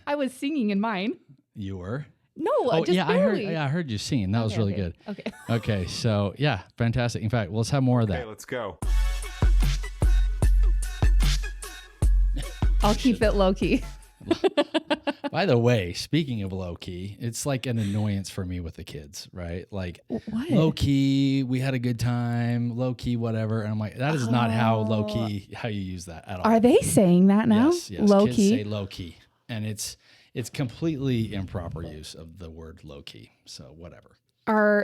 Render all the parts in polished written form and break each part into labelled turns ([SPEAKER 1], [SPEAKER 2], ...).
[SPEAKER 1] I was singing in mine.
[SPEAKER 2] You were?
[SPEAKER 1] No,
[SPEAKER 2] Oh,
[SPEAKER 1] just
[SPEAKER 2] yeah,
[SPEAKER 1] barely.
[SPEAKER 2] I heard you singing. That was really good.
[SPEAKER 1] Okay.
[SPEAKER 2] Okay, so yeah, fantastic. In fact, let's have more of that.
[SPEAKER 3] Okay, let's go.
[SPEAKER 1] I'll keep it low key.
[SPEAKER 2] By the way, speaking of low key, it's like an annoyance for me with the kids, right? Like
[SPEAKER 1] What?
[SPEAKER 2] low key, we had a good time, low key, whatever. And I'm like, that is not how low key, how you use that at all.
[SPEAKER 1] Are they saying that now?
[SPEAKER 2] Yes.
[SPEAKER 1] Low
[SPEAKER 2] Kids
[SPEAKER 1] key.
[SPEAKER 2] say low key. And it's completely improper use of the word low key. So whatever.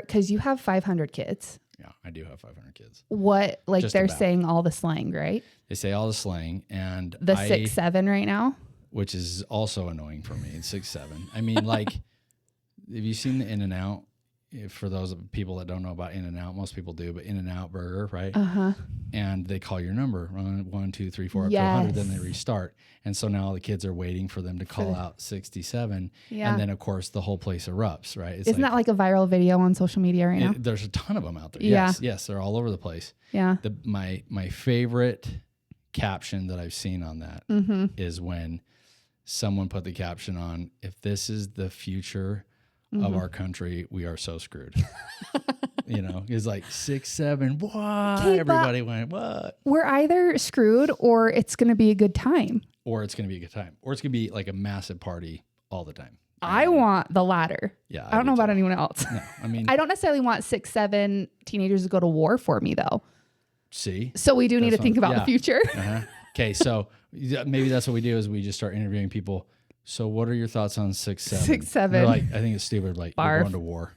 [SPEAKER 1] Because you have 500 kids.
[SPEAKER 2] Yeah, I do have 500 kids.
[SPEAKER 1] What, like
[SPEAKER 2] Just
[SPEAKER 1] they're
[SPEAKER 2] about.
[SPEAKER 1] saying all the slang, right?
[SPEAKER 2] They say all the slang, and
[SPEAKER 1] The 6, 7 right now.
[SPEAKER 2] which is also annoying for me. It's 6, 7. I mean, like, have you seen the In-N-Out? For those people that don't know about In-N-Out, most people do, but In-N-Out burger, right? And they call your number 1, 2, 3, 4 up to 100, then they restart. And so now the kids are waiting for them to call out 67,
[SPEAKER 1] Yeah.
[SPEAKER 2] and then of course the whole place erupts, right? It's
[SPEAKER 1] Isn't that like a viral video on social media right now?
[SPEAKER 2] there's a ton of them out there.
[SPEAKER 1] Yeah.
[SPEAKER 2] Yes, they're all over the place.
[SPEAKER 1] Yeah.
[SPEAKER 2] My favorite caption that I've seen on that is when someone put the caption on, "If this is the future of our country, we are so screwed." You know, it's like 6, 7. What?
[SPEAKER 1] Okay,
[SPEAKER 2] Everybody went, what?
[SPEAKER 1] We're either screwed or it's going to be a good time.
[SPEAKER 2] Or it's going to be a good time. Or it's going to be like a massive party all the time.
[SPEAKER 1] I want the latter.
[SPEAKER 2] Yeah.
[SPEAKER 1] I don't
[SPEAKER 2] do
[SPEAKER 1] know about
[SPEAKER 2] too.
[SPEAKER 1] anyone else.
[SPEAKER 2] No, I mean,
[SPEAKER 1] I don't necessarily want 6, 7 teenagers to go to war for me, though.
[SPEAKER 2] see?
[SPEAKER 1] So we do need to
[SPEAKER 2] That's
[SPEAKER 1] think
[SPEAKER 2] what-
[SPEAKER 1] about the
[SPEAKER 2] yeah.
[SPEAKER 1] future.
[SPEAKER 2] Okay, so maybe that's what we do is we just start interviewing people. So what are your thoughts on 6, 7?
[SPEAKER 1] 6, 7.
[SPEAKER 2] They're like, I think it's stupid. Like,
[SPEAKER 1] Barf.
[SPEAKER 2] you're going to war.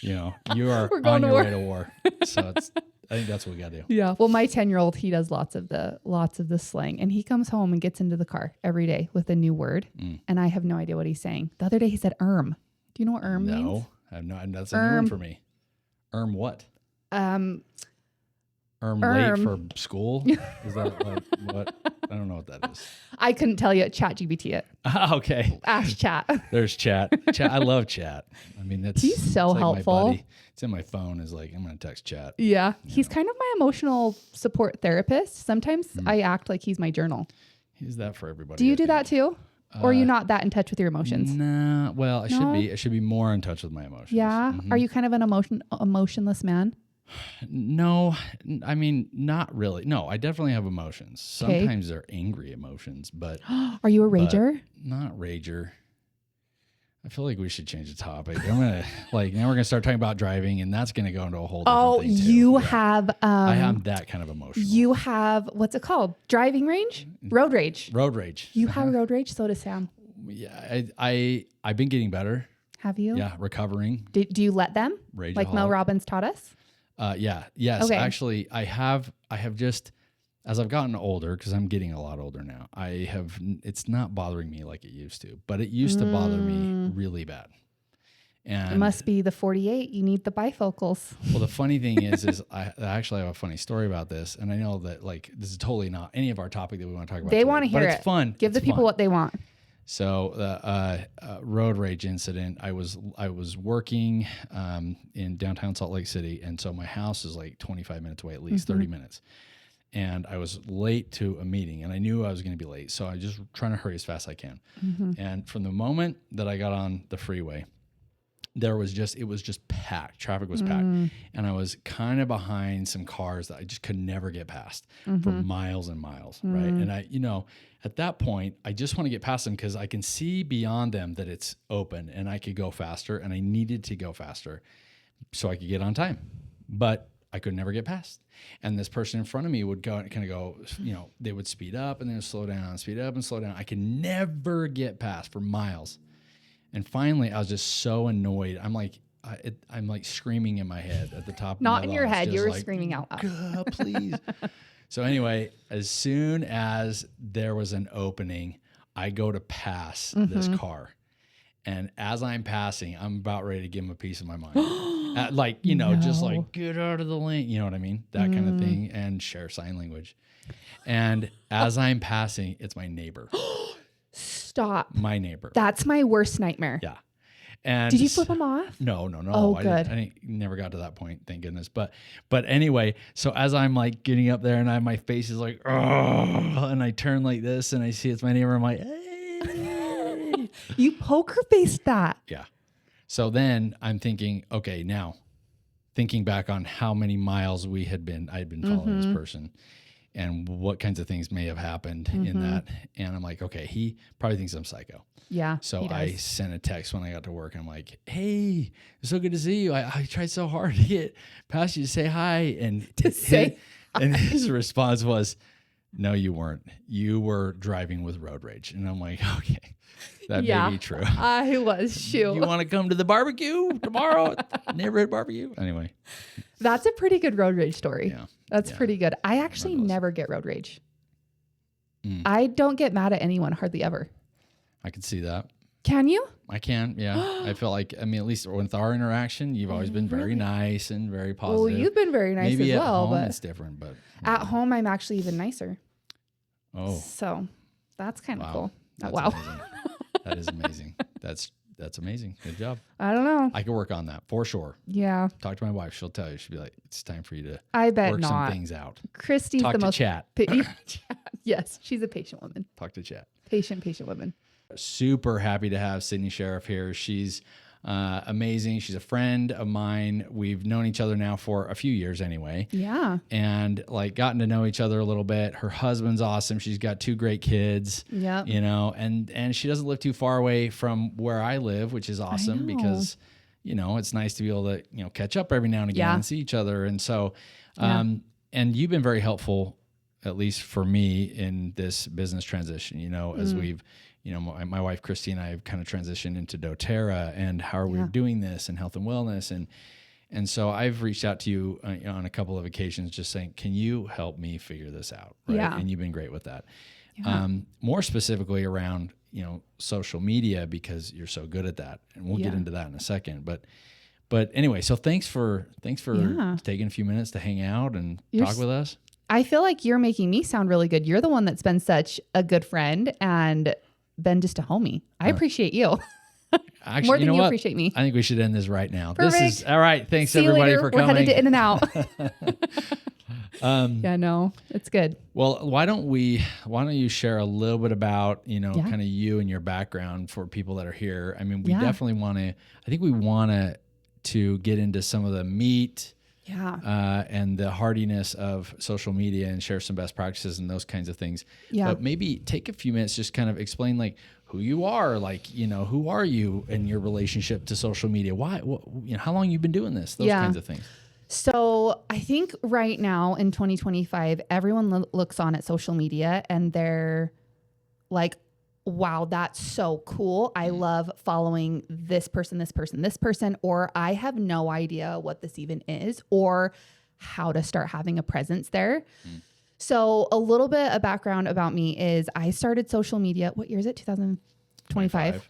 [SPEAKER 2] You know, you are
[SPEAKER 1] We're going
[SPEAKER 2] on
[SPEAKER 1] to
[SPEAKER 2] your
[SPEAKER 1] war.
[SPEAKER 2] way to war. So I think that's what we got to do.
[SPEAKER 1] Yeah. Well, my 10-year-old, he does lots of the slang, and he comes home and gets into the car every day with a new word, and I have no idea what he's saying. The other day he said "erm." Do you know what "erm" means?
[SPEAKER 2] No, I have no. That's a new one for me. What? Late
[SPEAKER 1] Erm.
[SPEAKER 2] for school? Is that like what? I don't know what that is.
[SPEAKER 1] I couldn't tell you. Chat GPT it.
[SPEAKER 2] Okay.
[SPEAKER 1] Ask chat.
[SPEAKER 2] There's chat. I love chat. I mean, that's
[SPEAKER 1] He's so
[SPEAKER 2] it's like
[SPEAKER 1] helpful.
[SPEAKER 2] My buddy. It's in my phone. Is like I'm gonna text chat.
[SPEAKER 1] Yeah. He's kind of my emotional support therapist. Sometimes
[SPEAKER 2] Hmm.
[SPEAKER 1] I act like he's my journal.
[SPEAKER 2] He's that for everybody.
[SPEAKER 1] Do you
[SPEAKER 2] I
[SPEAKER 1] do
[SPEAKER 2] think.
[SPEAKER 1] that too? Or are you not that in touch with your emotions?
[SPEAKER 2] Nah. Well, I should
[SPEAKER 1] No?
[SPEAKER 2] be. I should be more in touch with my emotions.
[SPEAKER 1] Yeah. Are you kind of an emotionless man?
[SPEAKER 2] No, I mean, not really. No, I definitely have emotions.
[SPEAKER 1] 'Kay.
[SPEAKER 2] Sometimes they're angry emotions, but
[SPEAKER 1] Are you a rager?
[SPEAKER 2] not rager. I feel like we should change the topic. I'm gonna like now we're gonna start talking about driving, and that's gonna go into a whole different
[SPEAKER 1] Oh,
[SPEAKER 2] thing too.
[SPEAKER 1] you
[SPEAKER 2] Yeah.
[SPEAKER 1] have
[SPEAKER 2] I have that kind of emotion.
[SPEAKER 1] you have what's it called? Driving range? Road rage.
[SPEAKER 2] Road rage.
[SPEAKER 1] You have road rage, so does Sam.
[SPEAKER 2] Yeah, I've been getting better.
[SPEAKER 1] Have you?
[SPEAKER 2] Yeah, recovering.
[SPEAKER 1] Do you let them?
[SPEAKER 2] Rageaholic.
[SPEAKER 1] Like Mel Robbins taught us?
[SPEAKER 2] Yes.
[SPEAKER 1] Okay.
[SPEAKER 2] Actually, I have just as I've gotten older, because I'm getting a lot older now. It's not bothering me like it used to, but it used to bother me really bad. And
[SPEAKER 1] It must be the 48. You need the bifocals.
[SPEAKER 2] well, the funny thing is I actually have a funny story about this, and I know that like this is totally not any of our topic that we want to talk about.
[SPEAKER 1] They
[SPEAKER 2] today,
[SPEAKER 1] want to hear
[SPEAKER 2] but
[SPEAKER 1] it.
[SPEAKER 2] It's fun.
[SPEAKER 1] Give the
[SPEAKER 2] It's
[SPEAKER 1] people
[SPEAKER 2] fun.
[SPEAKER 1] what they want.
[SPEAKER 2] So the road rage incident, I was working in downtown Salt Lake City, and so my house is like 25 minutes away, at least 30 minutes. And I was late to a meeting, and I knew I was going to be late, so I was just trying to hurry as fast as I can. And from the moment that I got on the freeway, it was just packed. Traffic was packed, and I was kind of behind some cars that I just could never get past for miles and miles, right? And at that point, I just want to get past them because I can see beyond them that it's open, and I could go faster, and I needed to go faster so I could get on time, but I could never get past. And this person in front of me would they would speed up and then slow down, speed up and slow down. I could never get past for miles. And finally, I was just so annoyed. I'm like screaming in my head at the top. of
[SPEAKER 1] Not
[SPEAKER 2] my
[SPEAKER 1] in your
[SPEAKER 2] lungs,
[SPEAKER 1] head.
[SPEAKER 2] just
[SPEAKER 1] You were
[SPEAKER 2] like,
[SPEAKER 1] screaming out loud.
[SPEAKER 2] God, please. So anyway, as soon as there was an opening, I go to pass this car. And as I'm passing, I'm about ready to give him a piece of my mind. Just like, get out of the lane. You know what I mean? That kind of thing. And share sign language. And as I'm passing, it's my neighbor.
[SPEAKER 1] Stop.
[SPEAKER 2] My neighbor.
[SPEAKER 1] That's my worst nightmare.
[SPEAKER 2] Yeah. And
[SPEAKER 1] Did you flip them off?
[SPEAKER 2] No.
[SPEAKER 1] Oh,
[SPEAKER 2] I
[SPEAKER 1] good.
[SPEAKER 2] never got to that point, thank goodness. But anyway, so as I'm like getting up there and my face is like, oh, and I turn like this and I see it's my neighbor. I'm like, hey.
[SPEAKER 1] You poker faced that.
[SPEAKER 2] Yeah. So then I'm thinking, okay, now thinking back on how many miles I'd been following this person and what kinds of things may have happened in that. And I'm like, okay, he probably thinks I'm psycho.
[SPEAKER 1] Yeah.
[SPEAKER 2] So I sent a text when I got to work. I'm like, hey, it's so good to see you. I tried so hard to get past you to say hi. And and his response was, no, you weren't. You were driving with road rage. And I'm like, okay, that may be true.
[SPEAKER 1] I was. Shoot.
[SPEAKER 2] You want to come to the barbecue tomorrow? Neighborhood barbecue? Anyway.
[SPEAKER 1] That's a pretty good road rage story.
[SPEAKER 2] Yeah.
[SPEAKER 1] That's pretty good. I actually never get road rage. I don't get mad at anyone hardly ever.
[SPEAKER 2] I can see that.
[SPEAKER 1] Can you?
[SPEAKER 2] I can, yeah. I feel like, at least with our interaction, you've always been very nice and very positive.
[SPEAKER 1] Well, you've been very nice
[SPEAKER 2] Maybe
[SPEAKER 1] as well.
[SPEAKER 2] At home
[SPEAKER 1] but
[SPEAKER 2] it's different, but.
[SPEAKER 1] At home, I'm actually even nicer.
[SPEAKER 2] Oh.
[SPEAKER 1] So that's kind of cool.
[SPEAKER 2] That's
[SPEAKER 1] wow.
[SPEAKER 2] Amazing. That is amazing. That's amazing. Good job.
[SPEAKER 1] I don't know.
[SPEAKER 2] I could work on that for sure.
[SPEAKER 1] Yeah.
[SPEAKER 2] Talk to my wife. She'll tell you. She'll be like, it's time for you to
[SPEAKER 1] I bet
[SPEAKER 2] work
[SPEAKER 1] not.
[SPEAKER 2] some things out.
[SPEAKER 1] Christy's
[SPEAKER 2] Talk
[SPEAKER 1] the
[SPEAKER 2] to
[SPEAKER 1] most
[SPEAKER 2] chat.
[SPEAKER 1] Yes, she's a patient woman.
[SPEAKER 2] Talk to chat.
[SPEAKER 1] Patient woman.
[SPEAKER 2] Super happy to have Sydney Sheriff here. She's amazing. She's a friend of mine. We've known each other now for a few years anyway.
[SPEAKER 1] Yeah.
[SPEAKER 2] And like gotten to know each other a little bit. Her husband's awesome. She's got 2 great kids.
[SPEAKER 1] Yeah.
[SPEAKER 2] You know, and she doesn't live too far away from where I live, which is awesome because, you know, it's nice to be able to, you know, catch up every now and again and see each other. And so, and you've been very helpful, at least for me, in this business transition, you know, as we've, you know, my wife, Christy, and I have kind of transitioned into doTERRA and how are we doing this and health and wellness. And so I've reached out to you on a couple of occasions just saying, can you help me figure this out? Right.
[SPEAKER 1] Yeah.
[SPEAKER 2] And you've been great with that.
[SPEAKER 1] Yeah.
[SPEAKER 2] More specifically around, you know, social media, because you're so good at that. And we'll get into that in a second. But anyway, so thanks for taking a few minutes to hang out and talk with us.
[SPEAKER 1] I feel like you're making me sound really good. You're the one that's been such a good friend and been just a homie. I appreciate you.
[SPEAKER 2] Actually,
[SPEAKER 1] more than
[SPEAKER 2] you know
[SPEAKER 1] you
[SPEAKER 2] what?
[SPEAKER 1] appreciate me.
[SPEAKER 2] I think we should end this right now.
[SPEAKER 1] Perfect.
[SPEAKER 2] This is all right. Thanks
[SPEAKER 1] See
[SPEAKER 2] everybody
[SPEAKER 1] you later.
[SPEAKER 2] for coming.
[SPEAKER 1] We're headed to In-N-Out. Yeah, no, it's good.
[SPEAKER 2] Well, why don't you share a little bit about, you know, kind of you and your background for people that are here. I mean, we definitely I think we want to get into some of the meat and the hardiness of social media and share some best practices and those kinds of things. Yeah. But maybe take a few minutes, just kind of explain like who you are, like, you know, who are you in your relationship to social media? Why, you know, how long you've been doing this, those kinds of things.
[SPEAKER 1] So I think right now in 2025, everyone looks on at social media and they're like, wow, that's so cool. I love following this person, or I have no idea what this even is or how to start having a presence there. So a little bit of background about me is I started social media. What year is it? 2025.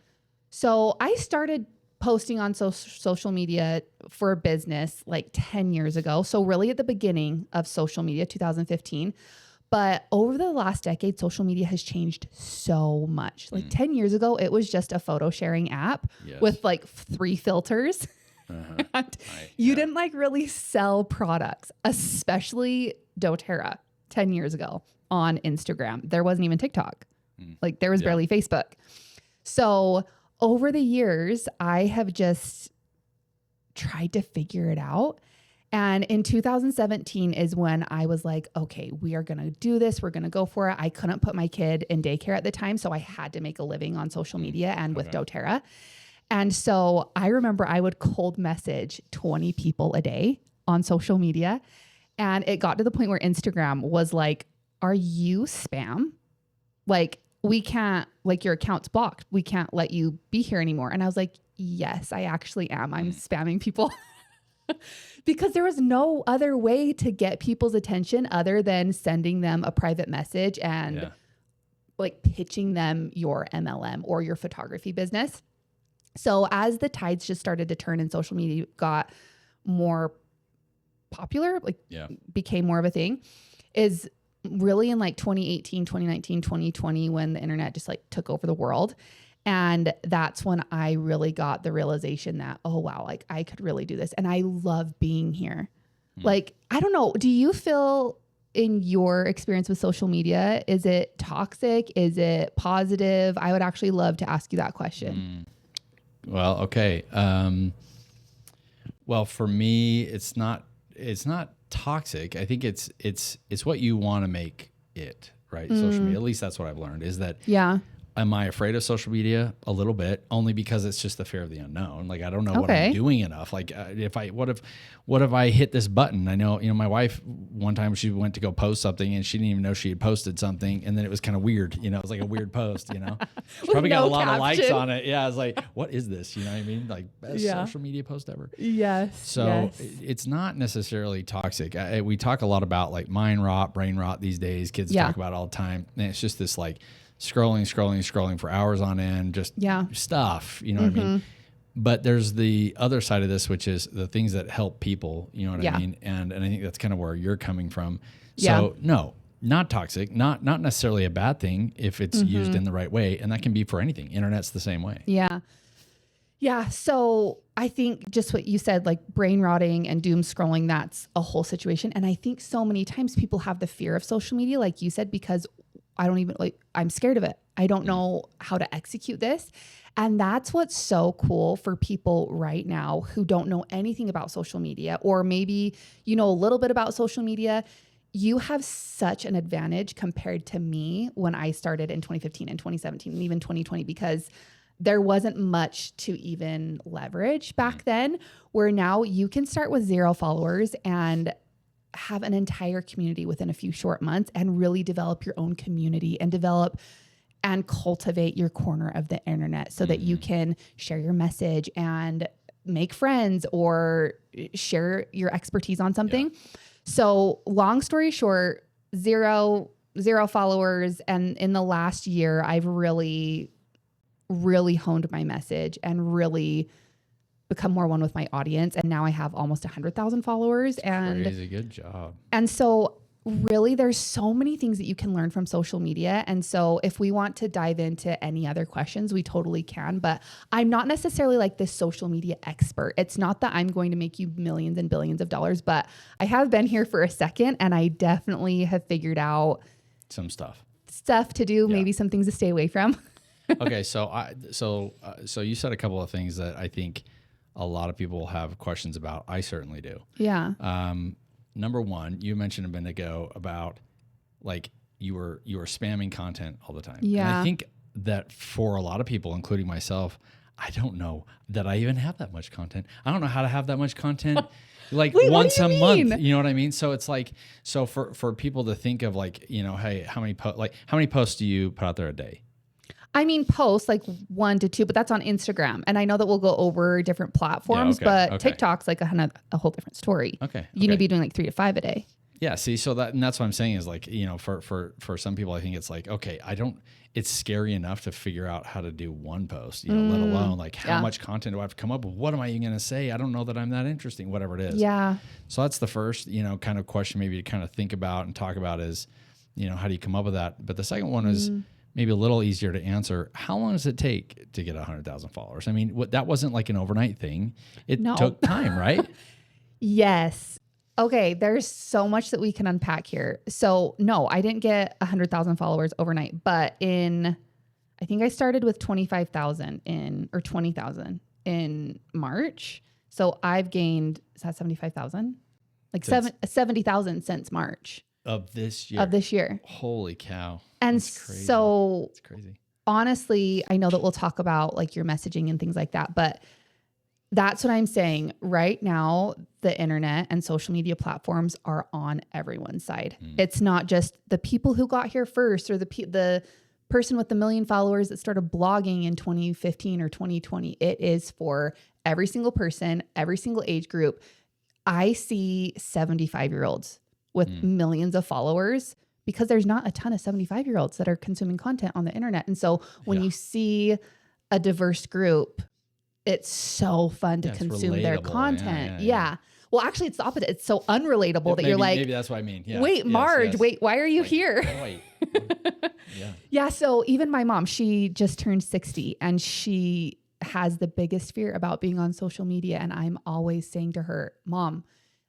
[SPEAKER 1] So I started posting on social media for a business like 10 years ago. So really at the beginning of social media, 2015. But over the last decade, social media has changed so much. Like 10 years ago, it was just a photo sharing app with like 3 filters. And you didn't like really sell products, especially doTERRA 10 years ago on Instagram. There wasn't even TikTok. Like there was barely Facebook. So over the years, I have just tried to figure it out. And in 2017 is when I was like, okay, we are going to do this. We're going to go for it. I couldn't put my kid in daycare at the time, so I had to make a living on social media and with doTERRA. And so I remember I would cold message 20 people a day on social media. And it got to the point where Instagram was like, are you spam? Like, we can't, like your account's blocked. We can't let you be here anymore. And I was like, yes, I actually am. I'm spamming people. Because there was no other way to get people's attention other than sending them a private message and like pitching them your MLM or your photography business. So as the tides just started to turn and social media got more popular, like became more of a thing, is really in like 2018, 2019, 2020, when the internet just like took over the world. And that's when I really got the realization that, oh, wow, like I could really do this. And I love being here. Like, I don't know. Do you feel in your experience with social media? Is it toxic? Is it positive? I would actually love to ask you that question.
[SPEAKER 2] Well, okay. Well, for me, it's not toxic. I think it's what you want to make it, right? Social media. At least that's what I've learned is that.
[SPEAKER 1] Yeah.
[SPEAKER 2] Am I afraid of social media? A little bit, only because it's just the fear of the unknown. Like, I don't know what I'm doing enough. Like, what if I hit this button? I know, my wife, one time she went to go post something and she didn't even know she had posted something. And then it was kind of weird. It was like a weird post, She probably got a lot of likes on it. Yeah. I was like, what is this? You know what I mean? Like, best social media post ever.
[SPEAKER 1] Yes.
[SPEAKER 2] So it's not necessarily toxic. We talk a lot about like mind rot, brain rot these days. Kids talk about it all the time. And it's just this like, scrolling for hours on end, just stuff, what I mean? But there's the other side of this, which is the things that help people, you know what I mean? And I think that's kind of where you're coming from. So no, not toxic, not necessarily a bad thing if it's used in the right way. And that can be for anything. Internet's the same way.
[SPEAKER 1] Yeah. Yeah. So I think just what you said, like brain rotting and doom scrolling, that's a whole situation. And I think so many times people have the fear of social media, like you said, because I'm scared of it. I don't know how to execute this. And that's what's so cool for people right now who don't know anything about social media, or maybe you know a little bit about social media. You have such an advantage compared to me when I started in 2015 and 2017 and even 2020, because there wasn't much to even leverage back then, where now you can start with 0 followers and have an entire community within a few short months and really develop your own community and develop and cultivate your corner of the internet so that you can share your message and make friends or share your expertise on something. So long story short, zero followers. And in the last year, I've really, really honed my message and really become more one with my audience. And now I have almost 100,000 followers. And
[SPEAKER 2] crazy, good job.
[SPEAKER 1] And so really there's so many things that you can learn from social media. And so if we want to dive into any other questions, we totally can, but I'm not necessarily like this social media expert. It's not that I'm going to make you millions and billions of dollars, but I have been here for a second and I definitely have figured out
[SPEAKER 2] some stuff
[SPEAKER 1] to do, maybe some things to stay away from.
[SPEAKER 2] Okay. So you said a couple of things that I think a lot of people have questions about. I certainly do.
[SPEAKER 1] Yeah.
[SPEAKER 2] Number one, you mentioned a minute ago about like you were spamming content all the time.
[SPEAKER 1] Yeah.
[SPEAKER 2] And I think that for a lot of people, including myself, I don't know that I even have that much content. I don't know how to have that much content like once a month. You know what I mean? So it's like, so for people to think of like, hey, how many posts do you put out there a day?
[SPEAKER 1] I mean, posts like 1 to 2, but that's on Instagram. And I know that we'll go over different platforms, but TikTok's like a whole different story.
[SPEAKER 2] Okay.
[SPEAKER 1] You need to be doing like 3 to 5 a day.
[SPEAKER 2] Yeah. See, and that's what I'm saying is like, for some people, I think it's like, okay, it's scary enough to figure out how to do one post, let alone like how much content do I have to come up with? What am I even going to say? I don't know that I'm that interesting, whatever it is.
[SPEAKER 1] Yeah.
[SPEAKER 2] So that's the first, kind of question maybe to kind of think about and talk about is, how do you come up with that? But the second one is, maybe a little easier to answer. How long does it take to get 100,000 followers? I mean, that wasn't like an overnight thing. It took time, right?
[SPEAKER 1] Yes. Okay. There's so much that we can unpack here. So no, I didn't get 100,000 followers overnight, but I think I started with 25,000 or 20,000 in March. So I've gained, is that 75,000? Like 70,000 since March.
[SPEAKER 2] Of this year. Holy cow.
[SPEAKER 1] And so
[SPEAKER 2] it's crazy.
[SPEAKER 1] Honestly, I know that we'll talk about like your messaging and things like that, but that's what I'm saying. Right now, the internet and social media platforms are on everyone's side. It's not just the people who got here first or the person with the 1 million followers that started blogging in 2015 or 2020. It is for every single person, every single age group. I see 75-year-olds with millions of followers because there's not a ton of 75-year-olds that are consuming content on the internet. And so when you see a diverse group, it's so fun to consume their content. Yeah. Well, actually, it's the opposite. It's so unrelatable that you're like,
[SPEAKER 2] maybe that's what I mean. Yeah.
[SPEAKER 1] Wait, Marge, wait, why are you here?
[SPEAKER 2] Wait. Yeah.
[SPEAKER 1] Yeah. So even my mom, she just turned 60 and she has the biggest fear about being on social media. And I'm always saying to her, Mom,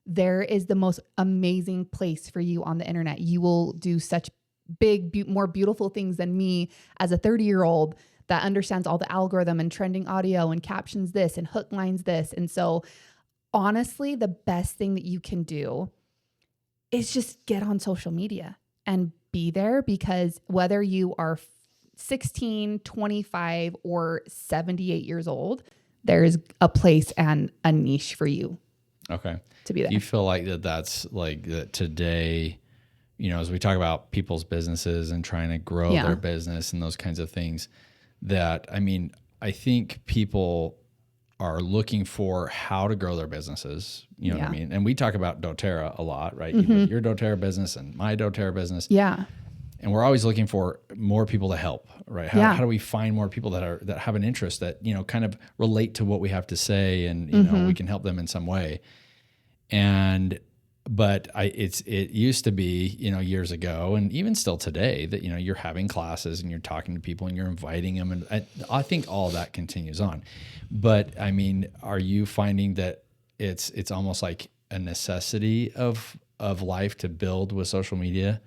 [SPEAKER 1] there is the most amazing place for you on the internet. You will do such big, more beautiful things than me as a 30-year-old that understands all the algorithm and trending audio and captions this and hook lines this. And so honestly, the best thing that you can do is just get on social media and be there, because whether you are 16, 25, or 78 years old, there's a place and a niche for you.
[SPEAKER 2] Okay.
[SPEAKER 1] To be there.
[SPEAKER 2] Do you feel like that's like that today, as we talk about people's businesses and trying to grow their business and those kinds of things, that, I think people are looking for how to grow their businesses, you know what I mean? And we talk about doTERRA a lot, right? With your doTERRA business and my doTERRA business.
[SPEAKER 1] Yeah.
[SPEAKER 2] And we're always looking for more people to help, right? How do we find more people that have an interest that, kind of relate to what we have to say, and, we can help them in some way. But it used to be, years ago, and even still today, that, you're having classes and you're talking to people and you're inviting them. And I think all of that continues on. But are you finding that it's almost like a necessity of life to build with social media?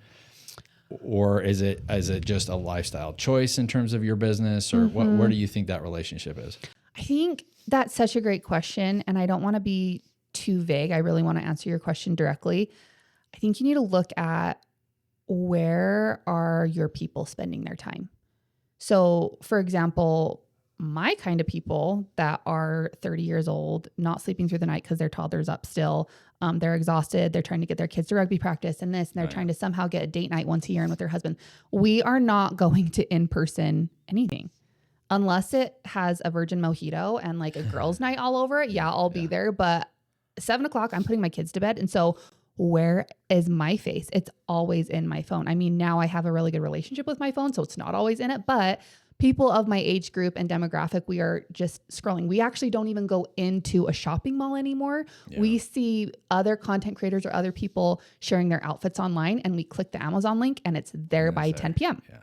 [SPEAKER 2] Or is it just a lifestyle choice in terms of your business, or where do you think that relationship is?
[SPEAKER 1] I think that's such a great question, and I don't want to be too vague. I really want to answer your question directly. I think you need to look at, where are your people spending their time? So, for example, my kind of people that are 30 years old, not sleeping through the night because their toddler's up still, they're exhausted, they're trying to get their kids to rugby practice and this, and they're trying to somehow get a date night once a year in with their husband. We are not going to in-person anything. Unless it has a virgin mojito and like a girls' night all over it. Yeah, I'll be there. But 7:00, I'm putting my kids to bed. And so where is my face? It's always in my phone. Now I have a really good relationship with my phone, so it's not always in it, but people of my age group and demographic, we are just scrolling. We actually don't even go into a shopping mall anymore. Yeah. We see other content creators or other people sharing their outfits online, and we click the Amazon link and it's there by 10 p.m. Yeah.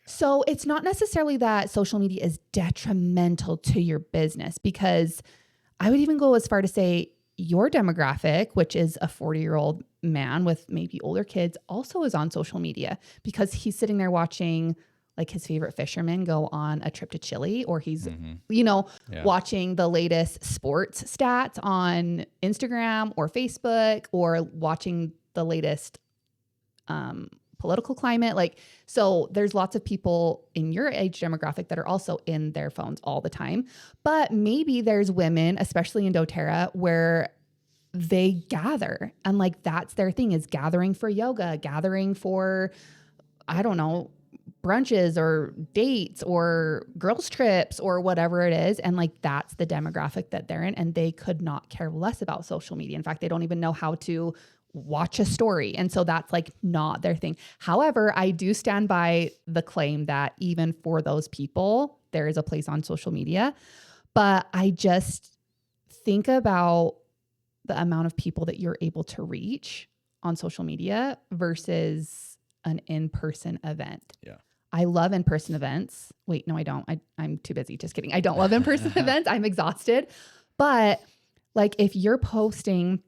[SPEAKER 1] So it's not necessarily that social media is detrimental to your business, because I would even go as far to say your demographic, which is a 40-year-old man with maybe older kids, also is on social media, because he's sitting there watching like his favorite fisherman go on a trip to Chile, or he's, watching the latest sports stats on Instagram or Facebook, or watching the latest political climate. So there's lots of people in your age demographic that are also in their phones all the time. But maybe there's women, especially in doTERRA, where they gather, and that's their thing, is gathering for yoga, gathering for, I don't know, brunches or dates or girls trips or whatever it is. And that's the demographic that they're in, and they could not care less about social media. In fact, they don't even know how to watch a story. And so that's not their thing. However, I do stand by the claim that even for those people, there is a place on social media. But I just think about the amount of people that you're able to reach on social media versus an in-person event. Yeah. I love in-person events. Wait, no, I don't. I'm too busy. Just kidding. I don't love in-person events. I'm exhausted. But if you're posting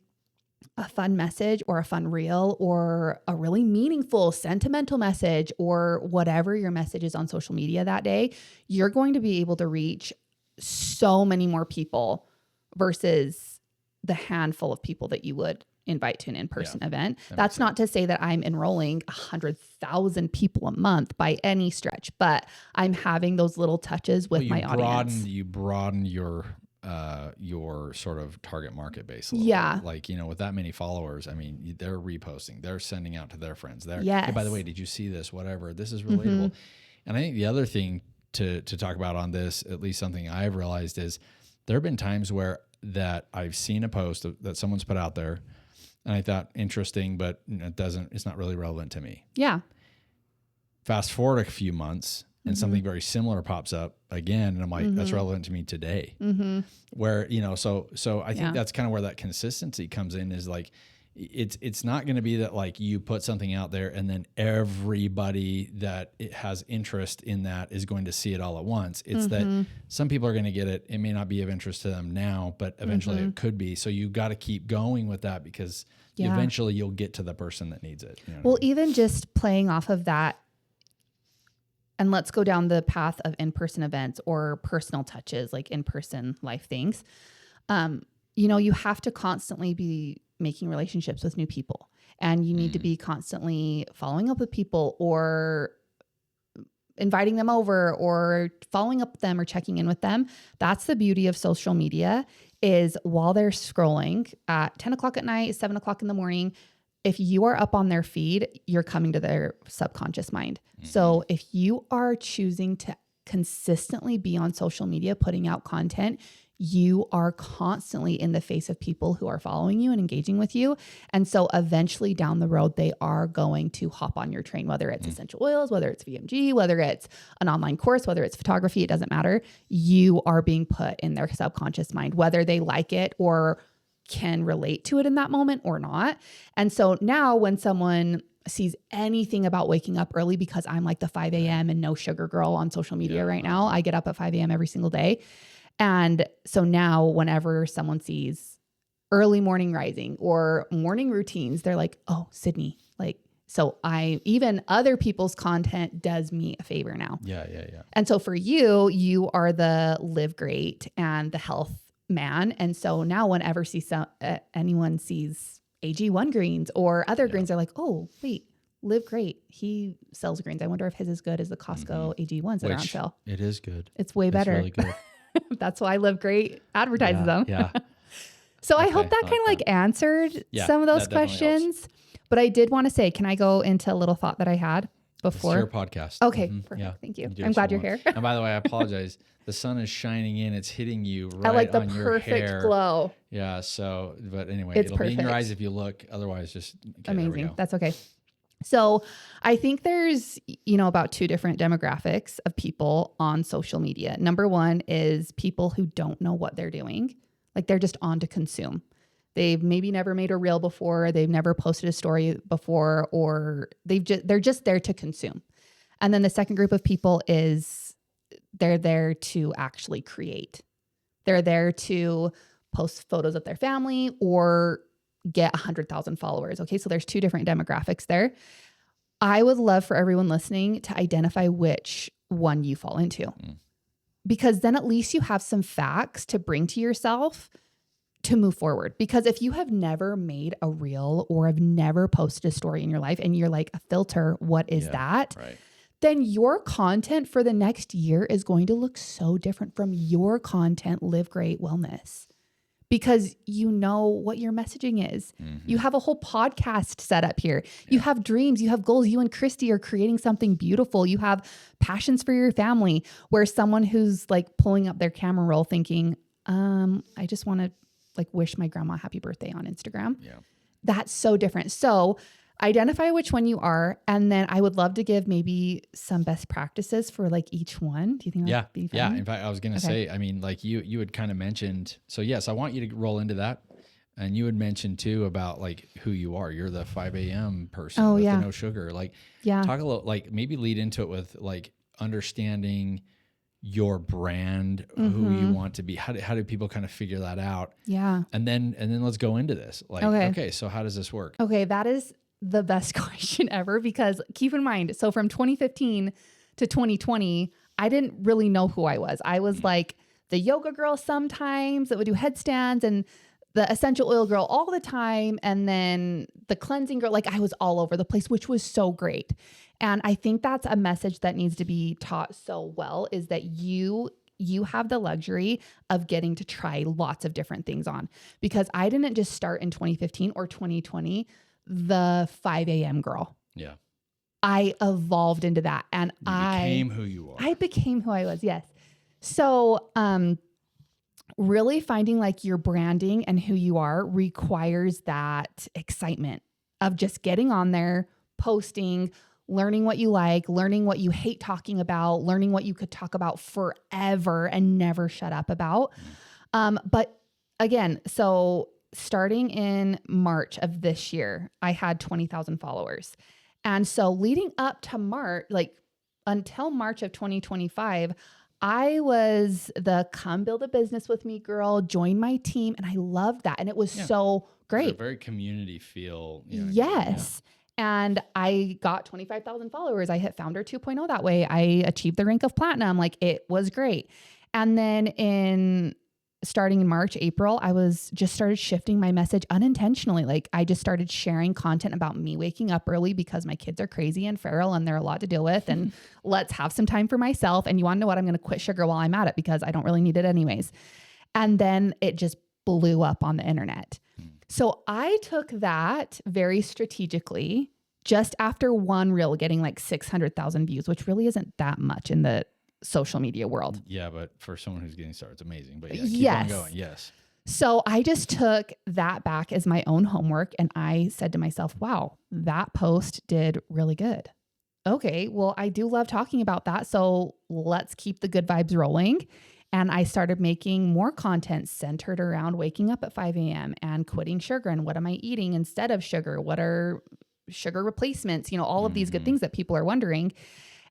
[SPEAKER 1] a fun message or a fun reel or a really meaningful, sentimental message, or whatever your message is on social media that day, you're going to be able to reach so many more people versus the handful of people that you would invite to an in-person event. That's not to say that I'm enrolling 100,000 people a month by any stretch, but I'm having those little touches with my audience.
[SPEAKER 2] You broaden your sort of target market base a little bit. With that many followers, they're reposting, they're sending out to their friends. Hey, by the way, did you see this? Whatever. This is relatable. And I think the other thing to talk about on this, at least something I've realized, is there have been times where that I've seen a post that someone's put out there, and I thought interesting, but it's not really relevant to me. Yeah. Fast forward a few months, and something very similar pops up again, and I'm like, that's relevant to me today. Where, so I think that's kind of where that consistency comes in, is it's not going to be that like you put something out there and then everybody that it has interest in that is going to see it all at once. It's that some people are going to get it. It may not be of interest to them now, but eventually it could be. So you got to keep going with that because eventually you'll get to the person that needs it. You know
[SPEAKER 1] well, even just playing off of that, and let's go down the path of in-person events or personal touches, like in-person life things. You know, you have to constantly be making relationships with new people, and you need to be constantly following up with people or inviting them over or following up with them or checking in with them. That's the beauty of social media, is while they're scrolling at 10 o'clock at night, 7 o'clock in the morning, if you are up on their feed, you're coming to their subconscious mind. So if you are choosing to consistently be on social media, putting out content, you are constantly in the face of people who are following you and engaging with you. And so eventually down the road, they are going to hop on your train, whether it's essential oils, whether it's VMG, whether it's an online course, whether it's photography, it doesn't matter. You are being put in their subconscious mind, whether they like it or can relate to it in that moment or not. And so now when someone sees anything about waking up early, because I'm like the 5 a.m. and no sugar girl on social media right now, I get up at 5 a.m. every single day. And so now whenever someone sees early morning rising or morning routines, they're like, oh, Sydney, like, so even other people's content does me a favor now.
[SPEAKER 2] Yeah.
[SPEAKER 1] And so for you, you are the live great and the health man. And so now whenever anyone sees AG1 greens or other greens, they're like, oh, wait, live great. He sells greens. I wonder if his is good as the Costco AG1s that are on sale.
[SPEAKER 2] It is good.
[SPEAKER 1] It's way better.
[SPEAKER 2] It's really good.
[SPEAKER 1] That's why Live Great advertises them.
[SPEAKER 2] Yeah.
[SPEAKER 1] So I hope that kind of like answered some of those questions. But I did want to say, can I go into a little thought that I had before?
[SPEAKER 2] It's your podcast.
[SPEAKER 1] Okay, perfect. Yeah. Thank you. I'm glad you're here.
[SPEAKER 2] And by the way, I apologize. The sun is shining in. It's hitting you right
[SPEAKER 1] I like the
[SPEAKER 2] on your
[SPEAKER 1] perfect
[SPEAKER 2] hair.
[SPEAKER 1] glow.
[SPEAKER 2] Yeah. So, but anyway,
[SPEAKER 1] It's
[SPEAKER 2] it'll
[SPEAKER 1] perfect.
[SPEAKER 2] be in your eyes if you look. Otherwise, just okay,
[SPEAKER 1] amazing. That's okay. So I think there's, about two different demographics of people on social media. Number one is people who don't know what they're doing. Like they're just on to consume. They've maybe never made a reel before. They've never posted a story before, or they're just there to consume. And then the second group of people is they're there to actually create. They're there to post photos of their family or get 100,000 followers. Okay. So there's two different demographics there. I would love for everyone listening to identify which one you fall into, because then at least you have some facts to bring to yourself to move forward. Because if you have never made a reel or have never posted a story in your life and you're like, a filter, what is that?
[SPEAKER 2] Right.
[SPEAKER 1] Then your content for the next year is going to look so different from your content, Live Great Wellness. Because you know what your messaging is. You have a whole podcast set up here. You have dreams, you have goals. You and Christy are creating something beautiful. You have passions for your family, where someone who's like pulling up their camera roll thinking, I just want to like wish my grandma happy birthday on Instagram.
[SPEAKER 2] Yeah.
[SPEAKER 1] That's so different. So identify which one you are. And then I would love to give maybe some best practices for like each one. Do you think that would be fun?
[SPEAKER 2] Yeah. In fact, I was going to say, I mean, like you had kind of mentioned, so yes, I want you to roll into that. And you had mentioned too about like who you are. You're the 5 a.m. person with the no sugar. Like talk a little, like maybe lead into it with like understanding your brand, who you want to be. How do people kind of figure that out?
[SPEAKER 1] Yeah.
[SPEAKER 2] And then let's go into this. Like, okay, so how does this work?
[SPEAKER 1] Okay. That is the best question ever, because keep in mind, so from 2015 to 2020, I didn't really know who I was. I was like the yoga girl sometimes that would do headstands, and the essential oil girl all the time. And then the cleansing girl, like I was all over the place, which was so great. And I think that's a message that needs to be taught so well, is that you have the luxury of getting to try lots of different things on, because I didn't just start in 2015 or 2020, the 5 a.m. girl.
[SPEAKER 2] Yeah.
[SPEAKER 1] I evolved into that, and
[SPEAKER 2] you became who you are.
[SPEAKER 1] I became who I was. Yes. So, really finding like your branding and who you are requires that excitement of just getting on there, posting, learning what you like, learning what you hate talking about, learning what you could talk about forever and never shut up about. But again, so starting in March of this year, I had 20,000 followers. And so leading up to March, like until March of 2025, I was the come build a business with me girl, join my team. And I loved that. And it was so great.
[SPEAKER 2] It's a very community feel.
[SPEAKER 1] Yes. And I got 25,000 followers. I hit Founder 2.0 that way. I achieved the rank of platinum. Like it was great. And then starting in March, April, I started shifting my message unintentionally. Like I just started sharing content about me waking up early because my kids are crazy and feral and they're a lot to deal with. And let's have some time for myself. And you want to know what? I'm going to quit sugar while I'm at it because I don't really need it anyways. And then it just blew up on the internet. So I took that very strategically just after one reel getting like 600,000 views, which really isn't that much in the social media world.
[SPEAKER 2] Yeah, but for someone who's getting started, it's amazing. But keep on going. Yes.
[SPEAKER 1] So I just took that back as my own homework and I said to myself, wow, that post did really good. Okay, well, I do love talking about that. So let's keep the good vibes rolling. And I started making more content centered around waking up at 5 a.m. and quitting sugar. And what am I eating instead of sugar? What are sugar replacements? All of these good things that people are wondering.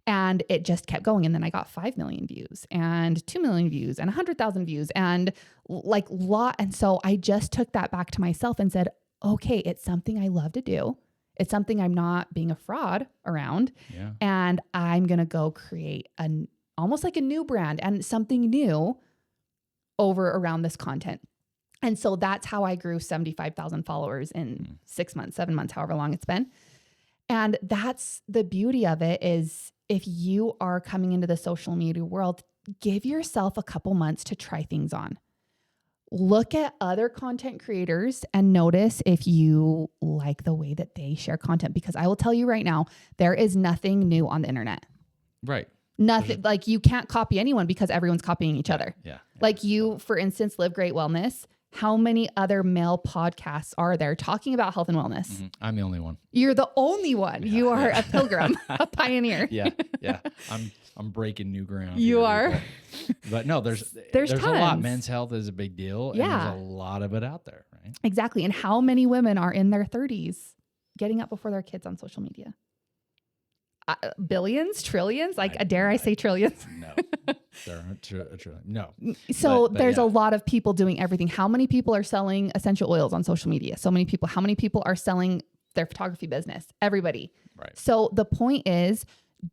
[SPEAKER 1] And it just kept going. And then I got 5 million views and 2 million views and 100,000 views and And so I just took that back to myself and said, okay, it's something I love to do. It's something I'm not being a fraud around.
[SPEAKER 2] Yeah.
[SPEAKER 1] And I'm going to go create almost like a new brand and something new over around this content. And so that's how I grew 75,000 followers in 6 months, 7 months, however long it's been. And that's the beauty of it is if you are coming into the social media world, give yourself a couple months to try things on. Look at other content creators and notice if you like the way that they share content. Because I will tell you right now, there is nothing new on the internet.
[SPEAKER 2] Right.
[SPEAKER 1] Nothing like you can't copy anyone because everyone's copying each other.
[SPEAKER 2] Yeah.
[SPEAKER 1] Like you, for instance, Live Great Wellness. How many other male podcasts are there talking about health and wellness?
[SPEAKER 2] Mm-hmm. I'm the only one.
[SPEAKER 1] You're the only one. You are a pilgrim, a pioneer.
[SPEAKER 2] Yeah. I'm breaking new ground.
[SPEAKER 1] You are.
[SPEAKER 2] But no, there's
[SPEAKER 1] tons.
[SPEAKER 2] a lot. Men's health is a big deal.
[SPEAKER 1] Yeah.
[SPEAKER 2] And there's a lot of it out there, right?
[SPEAKER 1] Exactly. And how many women are in their 30s getting up before their kids on social media? Billions, trillions, dare I say trillions?
[SPEAKER 2] No, there aren't trillion. No.
[SPEAKER 1] So there's a lot of people doing everything. How many people are selling essential oils on social media? So many people. How many people are selling their photography business? Everybody.
[SPEAKER 2] Right.
[SPEAKER 1] So the point is,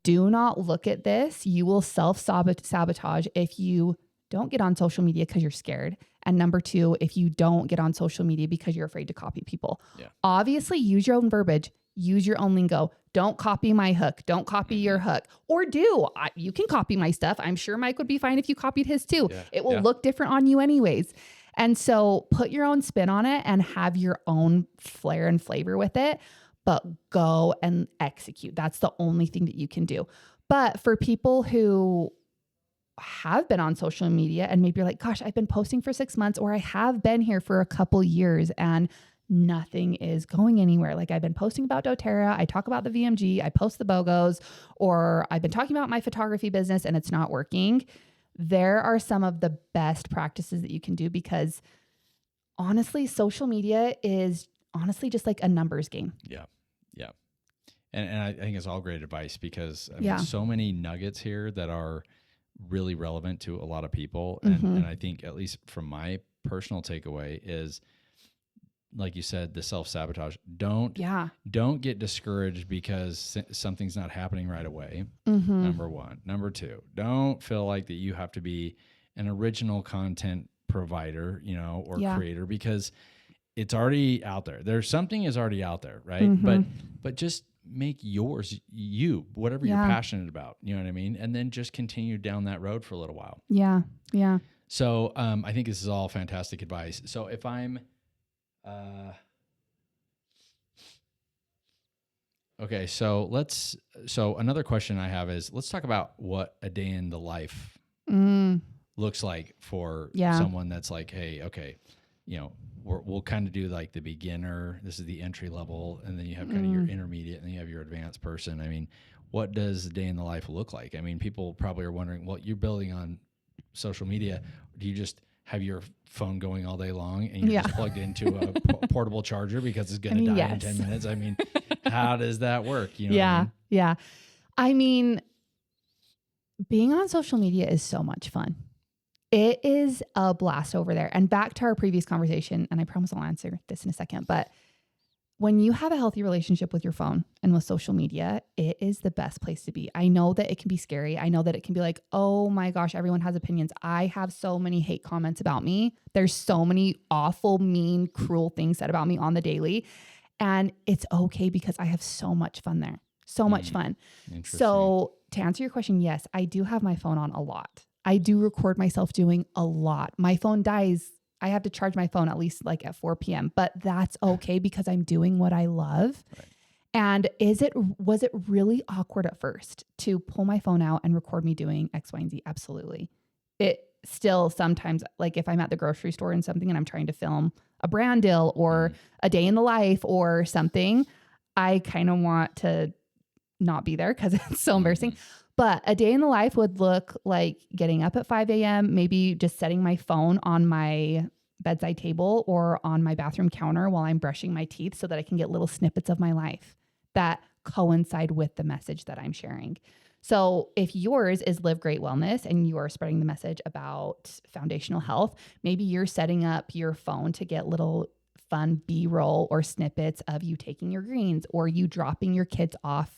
[SPEAKER 1] do not look at this. You will self-sabotage if you don't get on social media because you're scared. And number two, if you don't get on social media because you're afraid to copy people. Yeah. Obviously, use your own verbiage. Use your own lingo. Don't copy my hook. Don't copy your hook. Or do. You can copy my stuff. I'm sure Mike would be fine if you copied his too. Yeah. It will look different on you anyways. And so put your own spin on it and have your own flair and flavor with it, but go and execute. That's the only thing that you can do. But for people who have been on social media and maybe you're like, gosh, I've been posting for 6 months, or I have been here for a couple years and nothing is going anywhere. Like I've been posting about doTERRA, I talk about the VMG, I post the BOGOs, or I've been talking about my photography business and it's not working. There are some of the best practices that you can do because honestly, social media is honestly just like a numbers game.
[SPEAKER 2] Yeah. Yeah. And I think it's all great advice because I mean, so many nuggets here that are really relevant to a lot of people. And I think at least from my personal takeaway is, like you said, the self-sabotage. Don't get discouraged because something's not happening right away. Number one. Number two, don't feel like that you have to be an original content provider, or creator, because it's already out there. There's something is already out there, right? But just make yours whatever you're passionate about. You know what I mean? And then just continue down that road for a little while.
[SPEAKER 1] Yeah. Yeah.
[SPEAKER 2] So I think this is all fantastic advice. So if I'm okay, so another question I have is, let's talk about what a day in the life looks like for someone that's like, hey, okay, we'll kind of do like the beginner, this is the entry level, and then you have kind of your intermediate, and then you have your advanced person. I mean, what does a day in the life look like? I mean, people probably are wondering, well, you're building on social media. Do you just have your phone going all day long and you're just plugged into a portable charger because it's going to die in 10 minutes. I mean, how does that work? You know what I mean?
[SPEAKER 1] Yeah. I mean, being on social media is so much fun. It is a blast over there. And back to our previous conversation, and I promise I'll answer this in a second, but when you have a healthy relationship with your phone and with social media, it is the best place to be. I know that it can be scary. I know that it can be like, oh my gosh, everyone has opinions. I have so many hate comments about me. There's so many awful, mean, cruel things said about me on the daily. And it's okay because I have so much fun there. So much fun. So to answer your question, yes, I do have my phone on a lot. I do record myself doing a lot. My phone dies. I have to charge my phone at least like at 4 p.m., but that's okay because I'm doing what I love. Right. And was it really awkward at first to pull my phone out and record me doing X, Y, and Z? Absolutely. It still sometimes, like if I'm at the grocery store and something and I'm trying to film a brand deal or a day in the life or something, I kind of want to not be there because it's so embarrassing. But a day in the life would look like getting up at 5 a.m., maybe just setting my phone on my bedside table or on my bathroom counter while I'm brushing my teeth so that I can get little snippets of my life that coincide with the message that I'm sharing. So if yours is Live Great Wellness and you are spreading the message about foundational health, maybe you're setting up your phone to get little fun B-roll or snippets of you taking your greens or you dropping your kids off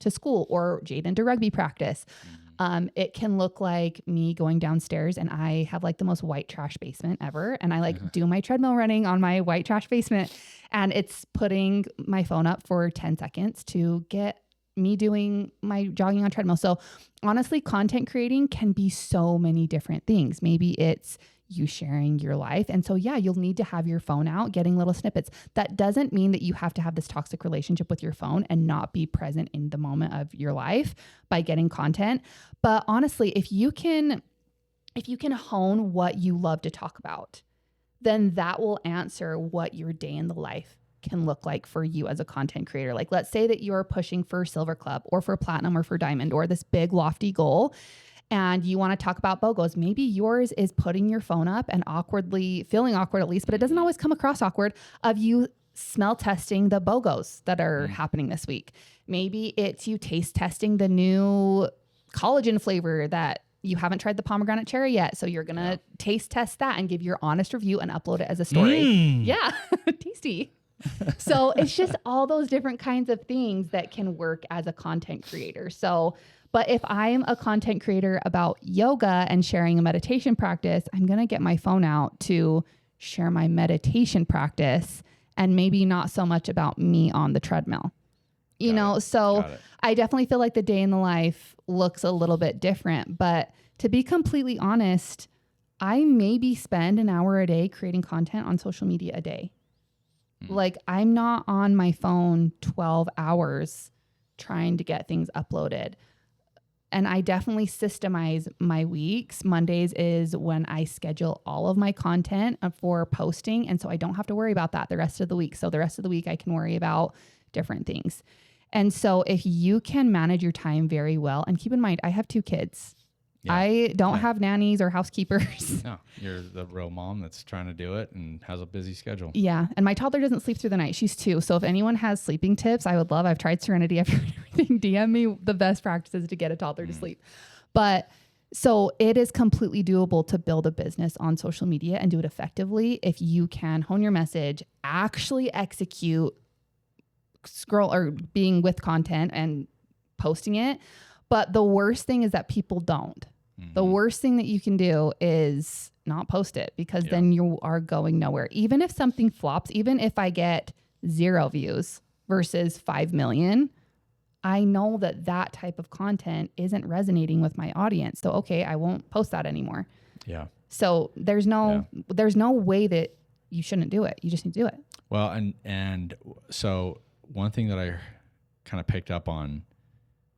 [SPEAKER 1] to school or Jaden to rugby practice. It can look like me going downstairs and I have like the most white trash basement ever. And I like do my treadmill running on my white trash basement and it's putting my phone up for 10 seconds to get me doing my jogging on treadmill. So honestly, content creating can be so many different things. Maybe it's you sharing your life. And so, yeah, you'll need to have your phone out, getting little snippets. That doesn't mean that you have to have this toxic relationship with your phone and not be present in the moment of your life by getting content. But honestly, if you can hone what you love to talk about, then that will answer what your day in the life can look like for you as a content creator. Like, let's say that you're pushing for Silver Club or for Platinum or for Diamond or this big lofty goal. And you want to talk about BOGOs. Maybe yours is putting your phone up and feeling awkward at least, but it doesn't always come across awkward, of you smell testing the BOGOs that are happening this week. Maybe it's you taste testing the new collagen flavor that you haven't tried the pomegranate cherry yet. So you're going to taste test that and give your honest review and upload it as a story. Yeah, tasty. So it's just all those different kinds of things that can work as a content creator. But if I'm a content creator about yoga and sharing a meditation practice, I'm going to get my phone out to share my meditation practice and maybe not so much about me on the treadmill. You know, so I definitely feel like the day in the life looks a little bit different. But to be completely honest, I maybe spend an hour a day creating content on social media a day. Like, I'm not on my phone 12 hours trying to get things uploaded. And I definitely systemize my weeks. Mondays is when I schedule all of my content for posting. And so I don't have to worry about that the rest of the week. So the rest of the week I can worry about different things. And so if you can manage your time very well, and keep in mind, I have 2 kids. Yeah. I don't have nannies or housekeepers.
[SPEAKER 2] No, you're the real mom that's trying to do it and has a busy schedule.
[SPEAKER 1] Yeah. And my toddler doesn't sleep through the night. She's 2. So if anyone has sleeping tips, I would love. I've tried Serenity after everything. DM me the best practices to get a toddler to sleep. But so it is completely doable to build a business on social media and do it effectively if you can hone your message, actually execute, scroll or being with content and posting it. But the worst thing is that people don't. The worst thing that you can do is not post it because then you are going nowhere. Even if something flops, even if I get 0 views versus 5 million, I know that that type of content isn't resonating with my audience. So, okay, I won't post that anymore. Yeah. So there's no way that you shouldn't do it. You just need to do it.
[SPEAKER 2] Well, and so one thing that I kind of picked up on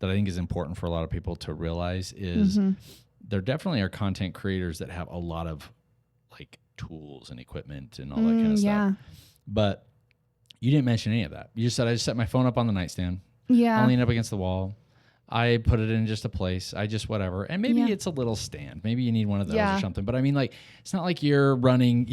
[SPEAKER 2] that I think is important for a lot of people to realize is there definitely are content creators that have a lot of like tools and equipment and all that kind of stuff. But you didn't mention any of that. You just said, I just set my phone up on the nightstand. Yeah. I'll lean up against the wall. I put it in just a place. I just whatever. And maybe
[SPEAKER 1] Yeah.
[SPEAKER 2] it's a little stand. Maybe you need one of those
[SPEAKER 1] Yeah.
[SPEAKER 2] or something. But I mean, like, it's not like you're running,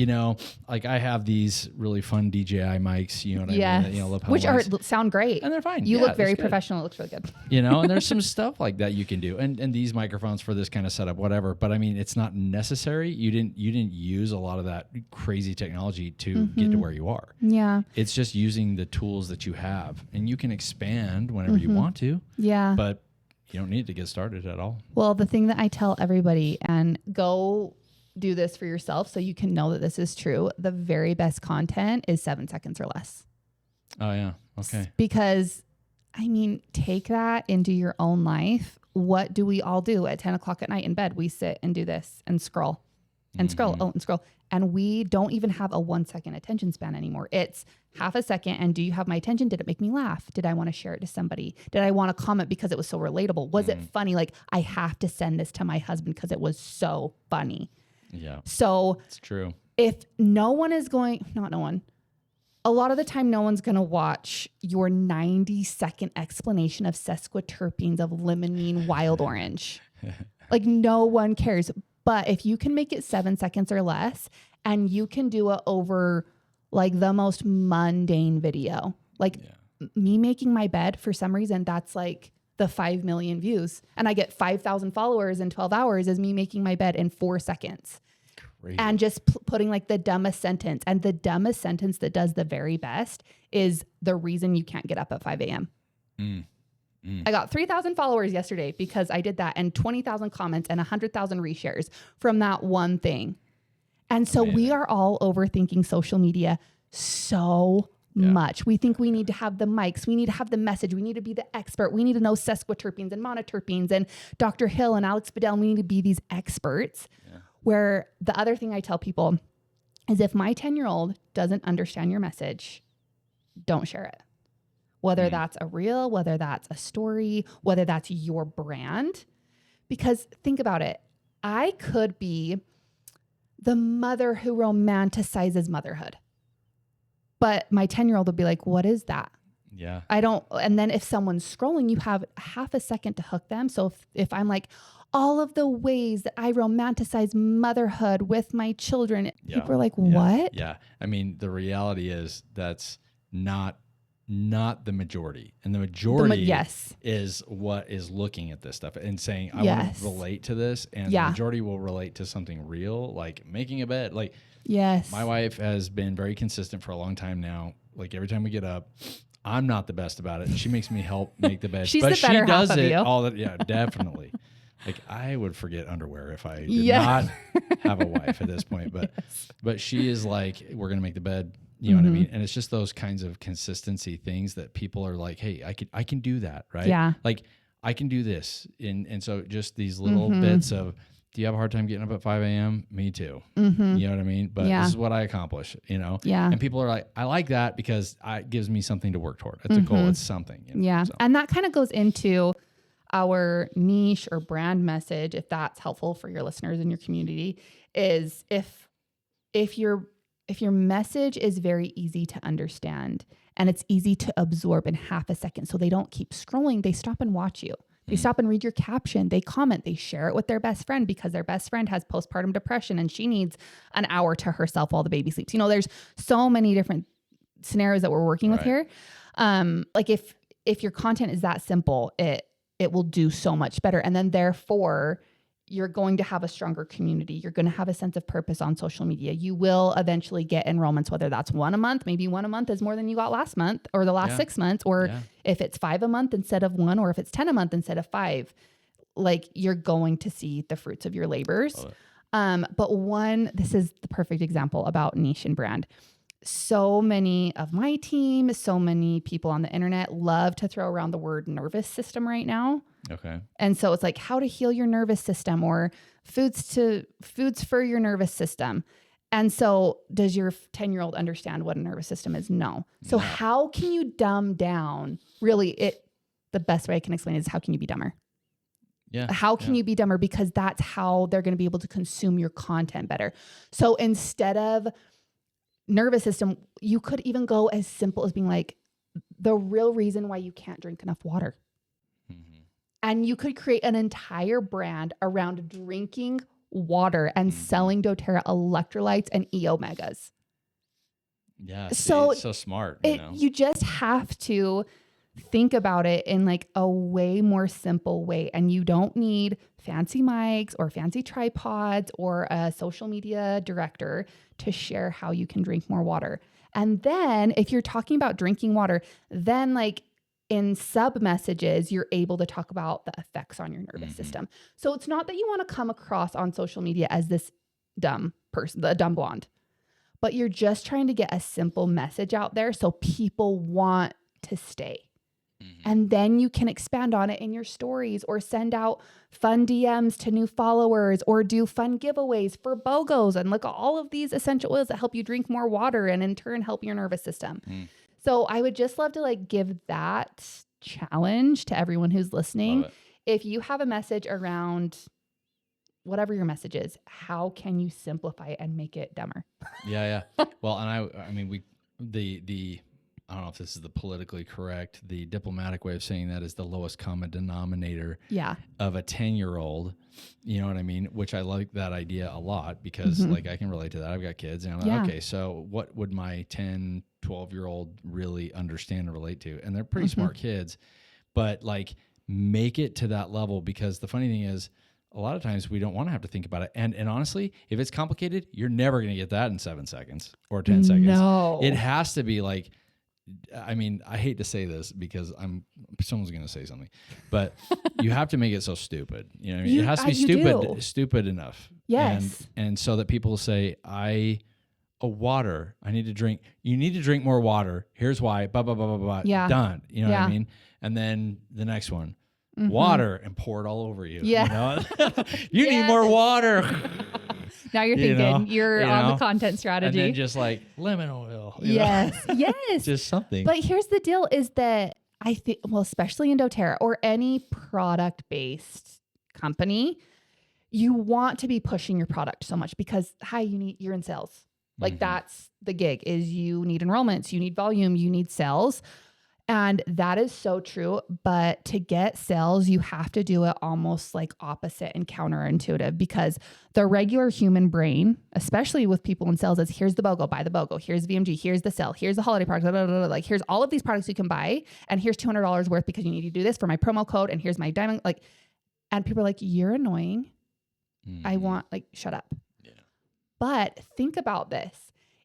[SPEAKER 2] like I have these really fun DJI mics, you know what I
[SPEAKER 1] Yes.
[SPEAKER 2] mean? Lapel
[SPEAKER 1] Which
[SPEAKER 2] mics.
[SPEAKER 1] sound great.
[SPEAKER 2] And they're fine.
[SPEAKER 1] You
[SPEAKER 2] Yeah,
[SPEAKER 1] look very
[SPEAKER 2] that's good.
[SPEAKER 1] professional. It looks really good.
[SPEAKER 2] And there's some stuff like that you can do. And these microphones for this kind of setup, whatever. But I mean, it's not necessary. You didn't use a lot of that crazy technology to get to where you are.
[SPEAKER 1] Yeah.
[SPEAKER 2] It's just using the tools that you have, and you can expand whenever you want to,
[SPEAKER 1] Yeah.
[SPEAKER 2] but you don't need to get started at all.
[SPEAKER 1] Well, the thing that I tell everybody, and go do this for yourself so you can know that this is true, the very best content is 7 seconds or less.
[SPEAKER 2] Oh yeah. Okay.
[SPEAKER 1] Because, I mean, take that into your own life. What do we all do at 10 o'clock at night in bed? We sit and do this and scroll and scroll and scroll. And we don't even have a 1 second attention span anymore. It's half a second. And do you have my attention? Did it make me laugh? Did I want to share it to somebody? Did I want to comment because it was so relatable? Was it funny? Like, I have to send this to my husband because it was so funny.
[SPEAKER 2] Yeah,
[SPEAKER 1] So
[SPEAKER 2] it's true.
[SPEAKER 1] if no one is going, not no one, a lot of the time, no one's going to watch your 90-second explanation of sesquiterpenes of limonene wild orange. Like, no one cares. But if you can make it 7 seconds or less, and you can do it over like the most mundane video, like me making my bed, for some reason, that's like the 5 million views. And I get 5,000 followers in 12 hours is me making my bed in 4 seconds.
[SPEAKER 2] Crazy.
[SPEAKER 1] And just putting like the dumbest sentence. And the dumbest sentence that does the very best is the reason you can't get up at 5 a.m. I got 3,000 followers yesterday because I did that, and 20,000 comments and 100,000 reshares from that one thing. And so we are all overthinking social media so much. We think we need to have the mics. We need to have the message. We need to be the expert. We need to know sesquiterpenes and monoterpenes and Dr. Hill and Alex Bedell. We need to be these experts. Where the other thing I tell people is, if my 10-year-old doesn't understand your message, don't share it. Whether that's a reel, whether that's a story, whether that's your brand. Because think about it. I could be the mother who romanticizes motherhood. But my 10-year-old would be like, what is that?
[SPEAKER 2] Yeah.
[SPEAKER 1] I don't. And then if someone's scrolling, you have half a second to hook them. So if I'm like, all of the ways that I romanticize motherhood with my children, people are like, what?
[SPEAKER 2] Yeah. I mean, the reality is that's not the majority. And the majority is what is looking at this stuff and saying, I want to relate to this. And the majority will relate to something real, like making a bed. Like, my wife has been very consistent for a long time now. Like, every time we get up, I'm not the best about it. And she makes me help make the bed.
[SPEAKER 1] She's
[SPEAKER 2] but
[SPEAKER 1] the better
[SPEAKER 2] she does
[SPEAKER 1] half of
[SPEAKER 2] it
[SPEAKER 1] you.
[SPEAKER 2] all the, definitely. Like, I would forget underwear if I did not have a wife at this point. But she is like, we're going to make the bed. You know what I mean? And it's just those kinds of consistency things that people are like, hey, I can do that, right?
[SPEAKER 1] Yeah.
[SPEAKER 2] Like, I can do this. And so just these little bits of, do you have a hard time getting up at 5 a.m.? Me too. You know what I mean? But this is what I accomplish, Yeah. And people are like, I like that because it gives me something to work toward. It's a goal. It's something. So.
[SPEAKER 1] And that kind of goes into our niche or brand message, if that's helpful for your listeners in your community, is if your message is very easy to understand and it's easy to absorb in half a second, so they don't keep scrolling, they stop and watch you. They stop and read your caption. They comment. They share it with their best friend because their best friend has postpartum depression and she needs an hour to herself while the baby sleeps. There's so many different scenarios that we're working with here. Like if your content is that simple, it will do so much better. And then therefore, you're going to have a stronger community. You're going to have a sense of purpose on social media. You will eventually get enrollments, whether that's 1 a month, maybe 1 a month is more than you got last month or the last 6 months, or if it's 5 a month instead of 1, or if it's 10 a month instead of 5, like, you're going to see the fruits of your labors. But this is the perfect example about niche and brand. So many of my team, so many people on the internet love to throw around the word nervous system right now.
[SPEAKER 2] Okay.
[SPEAKER 1] And so it's like how to heal your nervous system, or foods for your nervous system. And so does your 10-year-old understand what a nervous system is? No. So how can you dumb down? Really, the best way I can explain it is, how can you be dumber?
[SPEAKER 2] Yeah.
[SPEAKER 1] How can you be dumber? Because that's how they're going to be able to consume your content better. So instead of nervous system, you could even go as simple as being like, the real reason why you can't drink enough water. And you could create an entire brand around drinking water and selling doTERRA electrolytes and E-omegas.
[SPEAKER 2] Yeah.
[SPEAKER 1] So
[SPEAKER 2] it's so smart,
[SPEAKER 1] you just have to think about it in like a way more simple way. And you don't need fancy mics or fancy tripods or a social media director to share how you can drink more water. And then if you're talking about drinking water, then like in sub messages, you're able to talk about the effects on your nervous system. So it's not that you want to come across on social media as this dumb person, the dumb blonde, but you're just trying to get a simple message out there so people want to stay. And then you can expand on it in your stories or send out fun DMs to new followers or do fun giveaways for BOGOs and look at all of these essential oils that help you drink more water and in turn help your nervous system. So I would just love to like give that challenge to everyone who's listening. If you have a message around whatever your message is, how can you simplify it and make it dumber?
[SPEAKER 2] Yeah. Well, and I mean, I don't know if this is the politically correct, the diplomatic way of saying that is the lowest common denominator of a 10-year-old, you know what I mean? Which I like that idea a lot because like I can relate to that. I've got kids and I'm like, okay, so what would my 10, 12-year-old really understand and relate to? And they're pretty smart kids, but like make it to that level because the funny thing is a lot of times we don't want to have to think about it. And honestly, if it's complicated, you're never going to get that in 7 seconds or 10 seconds.
[SPEAKER 1] No.
[SPEAKER 2] It has to be like, I mean, I hate to say this because someone's going to say something, but you have to make it so stupid. You know what I mean? It has to be stupid enough.
[SPEAKER 1] Yes.
[SPEAKER 2] And so that people say, water, I need to drink. You need to drink more water. Here's why, blah, blah, blah, blah, blah.
[SPEAKER 1] Yeah.
[SPEAKER 2] Done. You know what I mean? And then the next one, water and pour it all over you.
[SPEAKER 1] Yeah.
[SPEAKER 2] You know? You need more water.
[SPEAKER 1] Now you're thinking you're on the content strategy.
[SPEAKER 2] And then just like lemon oil.
[SPEAKER 1] Yes. Yes.
[SPEAKER 2] Just something.
[SPEAKER 1] But here's the deal is that I think, well, especially in doTERRA or any product-based company, you want to be pushing your product so much because, you're in sales. Like that's the gig is you need enrollments, you need volume, you need sales. And that is so true. But to get sales, you have to do it almost like opposite and counterintuitive because the regular human brain, especially with people in sales, is here's the BOGO, buy the BOGO. Here's VMG, here's the sale, here's the holiday product, blah, blah, blah, blah. Like here's all of these products you can buy. And here's $200 worth because you need to do this for my promo code. And here's my diamond. And people are like, you're annoying. I want shut up. Yeah. But think about this.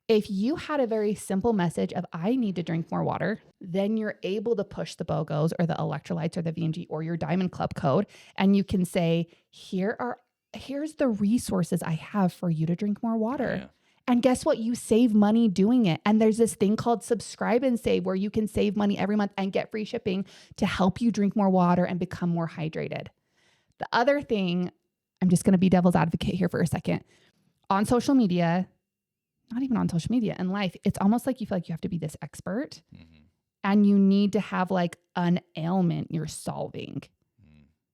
[SPEAKER 1] If you had a very simple message of I need to drink more water, then you're able to push the BOGOs or the electrolytes or the VMG or your Diamond Club code. And you can say, here's the resources I have for you to drink more water. Yeah. And guess what? You save money doing it. And there's this thing called Subscribe and Save where you can save money every month and get free shipping to help you drink more water and become more hydrated. The other thing, I'm just going to be devil's advocate here for a second. On social media, not even on social media, in life, it's almost like you feel like you have to be this expert and you need to have like an ailment you're solving.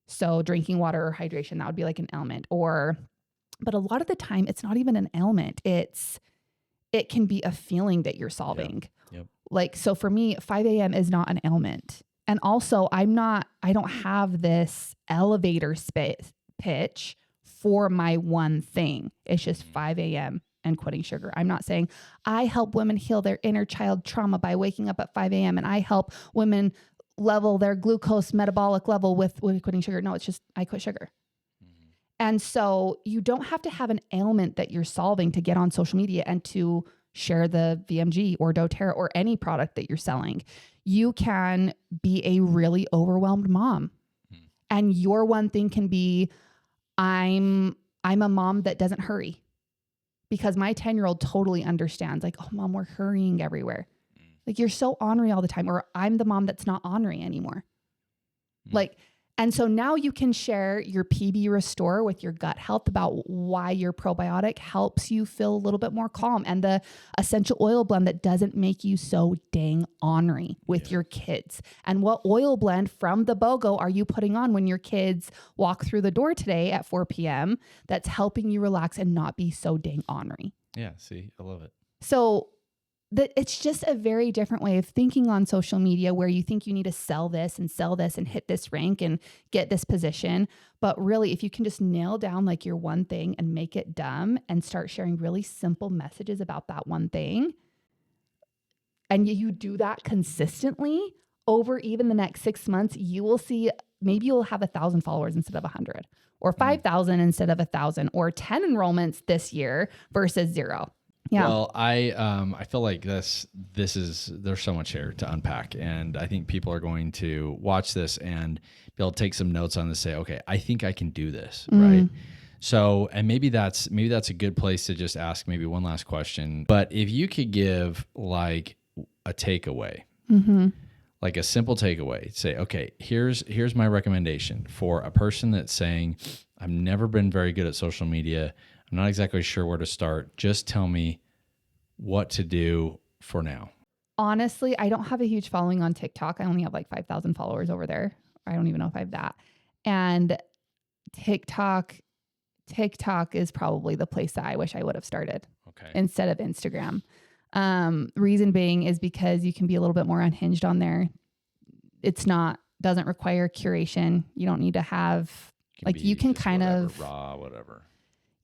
[SPEAKER 1] So drinking water or hydration, that would be like an ailment but a lot of the time it's not even an ailment. It can be a feeling that you're solving.
[SPEAKER 2] Yep.
[SPEAKER 1] Like, so for me, 5 a.m. is not an ailment. And also I don't have this elevator pitch for my one thing. It's just 5 a.m. and quitting sugar. I'm not saying I help women heal their inner child trauma by waking up at 5 a.m. and I help women level their glucose metabolic level with quitting sugar. No, it's just I quit sugar. And so you don't have to have an ailment that you're solving to get on social media and to share the VMG or doTERRA or any product that you're selling. You can be a really overwhelmed mom. And your one thing can be, I'm a mom that doesn't hurry. Because my 10-year-old totally understands, like, oh, mom, we're hurrying everywhere. Like, you're so ornery all the time. Or I'm the mom that's not ornery anymore. And so now you can share your PB Restore with your gut health about why your probiotic helps you feel a little bit more calm and the essential oil blend that doesn't make you so dang ornery with your kids. And what oil blend from the BOGO are you putting on when your kids walk through the door today at 4 p.m. that's helping you relax and not be so dang ornery?
[SPEAKER 2] Yeah, see, I love it.
[SPEAKER 1] So that it's just a very different way of thinking on social media, where you think you need to sell this and hit this rank and get this position. But really, if you can just nail down like your one thing and make it dumb and start sharing really simple messages about that one thing, and you do that consistently over even the next 6 months, you will see, maybe you'll have 1,000 followers instead of 100, or 5,000 instead of 1,000, or 10 enrollments this year versus 0. Yeah.
[SPEAKER 2] Well, I feel like there's so much here to unpack, and I think people are going to watch this and be able to take some notes on this, say, okay, I think I can do this, right? So, and maybe that's a good place to just ask maybe one last question. But if you could give like a takeaway, like a simple takeaway, say, okay, here's my recommendation for a person that's saying, I've never been very good at social media, I'm not exactly sure where to start. Just tell me what to do for now.
[SPEAKER 1] Honestly, I don't have a huge following on TikTok. I only have like 5,000 followers over there. I don't even know if I have that. And TikTok is probably the place that I wish I would have started instead of Instagram. Reason being is because you can be a little bit more unhinged on there. Doesn't require curation. You don't need to have, like, you can kind of
[SPEAKER 2] raw, whatever.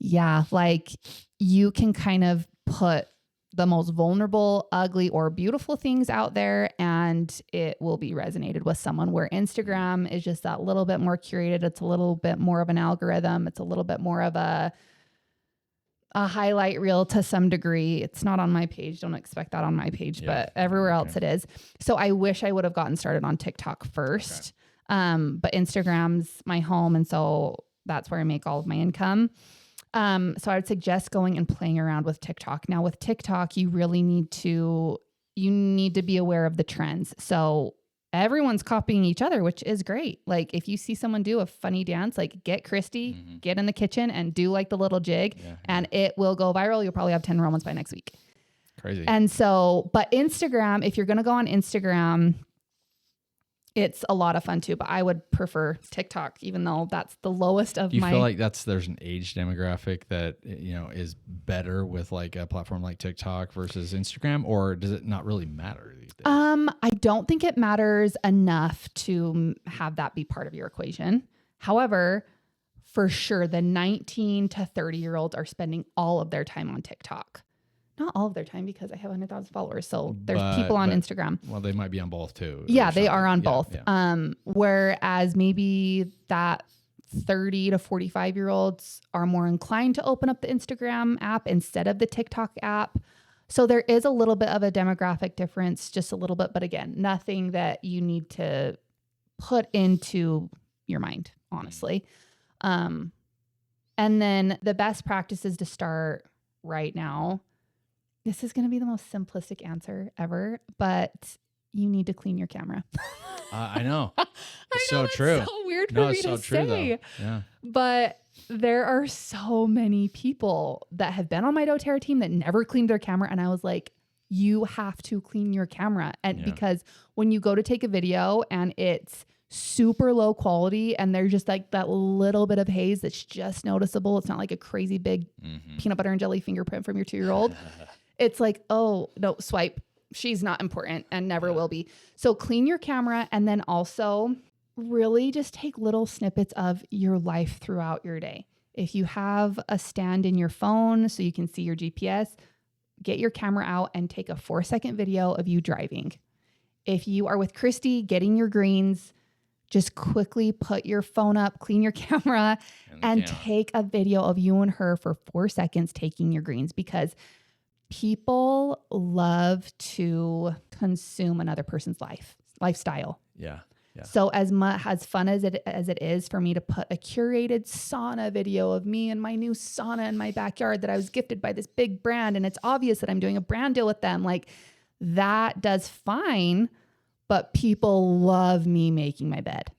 [SPEAKER 1] Yeah. Like, you can kind of put the most vulnerable, ugly, or beautiful things out there, and it will be resonated with someone, where Instagram is just that little bit more curated. It's a little bit more of an algorithm. It's a little bit more of a highlight reel to some degree. It's not on my page. Don't expect that on my page, but everywhere else it is. So I wish I would have gotten started on TikTok first. But Instagram's my home. And so that's where I make all of my income. So I would suggest going and playing around with TikTok. Now with TikTok, you really need to be aware of the trends. So everyone's copying each other, which is great. Like, if you see someone do a funny dance, like, get Christy, get in the kitchen and do like the little jig, and it will go viral. You'll probably have 10 enrollments by next week.
[SPEAKER 2] Crazy.
[SPEAKER 1] And so, but Instagram, if you're going to go on Instagram, it's a lot of fun too, but I would prefer TikTok, even though that's the lowest of my...
[SPEAKER 2] Do you feel like there's an age demographic that, is better with like a platform like TikTok versus Instagram, or does it not really matter these days?
[SPEAKER 1] I don't think it matters enough to have that be part of your equation. However, for sure, the 19 to 30-year-olds are spending all of their time on TikTok. Not all of their time, because I have 100,000 followers. So there's people on Instagram.
[SPEAKER 2] Well, they might be on both too.
[SPEAKER 1] Yeah, they are on both. Yeah. Whereas maybe that 30 to 45-year-olds are more inclined to open up the Instagram app instead of the TikTok app. So there is a little bit of a demographic difference, just a little bit. But again, nothing that you need to put into your mind, honestly. And then the best practices to start right now, this is going to be the most simplistic answer ever, but you need to clean your camera.
[SPEAKER 2] I know.
[SPEAKER 1] I know,
[SPEAKER 2] so true.
[SPEAKER 1] So weird for me to say.
[SPEAKER 2] Yeah.
[SPEAKER 1] But there are so many people that have been on my doTERRA team that never cleaned their camera. And I was like, you have to clean your camera. And because when you go to take a video and it's super low quality and there's just like that little bit of haze that's just noticeable, it's not like a crazy big peanut butter and jelly fingerprint from your 2-year-old. It's like, oh, no, swipe. She's not important and never will be. So clean your camera, and then also really just take little snippets of your life throughout your day. If you have a stand in your phone so you can see your GPS, get your camera out and take a 4-second video of you driving. If you are with Christy getting your greens, just quickly put your phone up, clean your camera, and take a video of you and her for 4 seconds taking your greens, because people love to consume another person's lifestyle.
[SPEAKER 2] Yeah.
[SPEAKER 1] So as fun as it is for me to put a curated sauna video of me and my new sauna in my backyard that I was gifted by this big brand, and it's obvious that I'm doing a brand deal with them, like, that does fine, but people love me making my bed.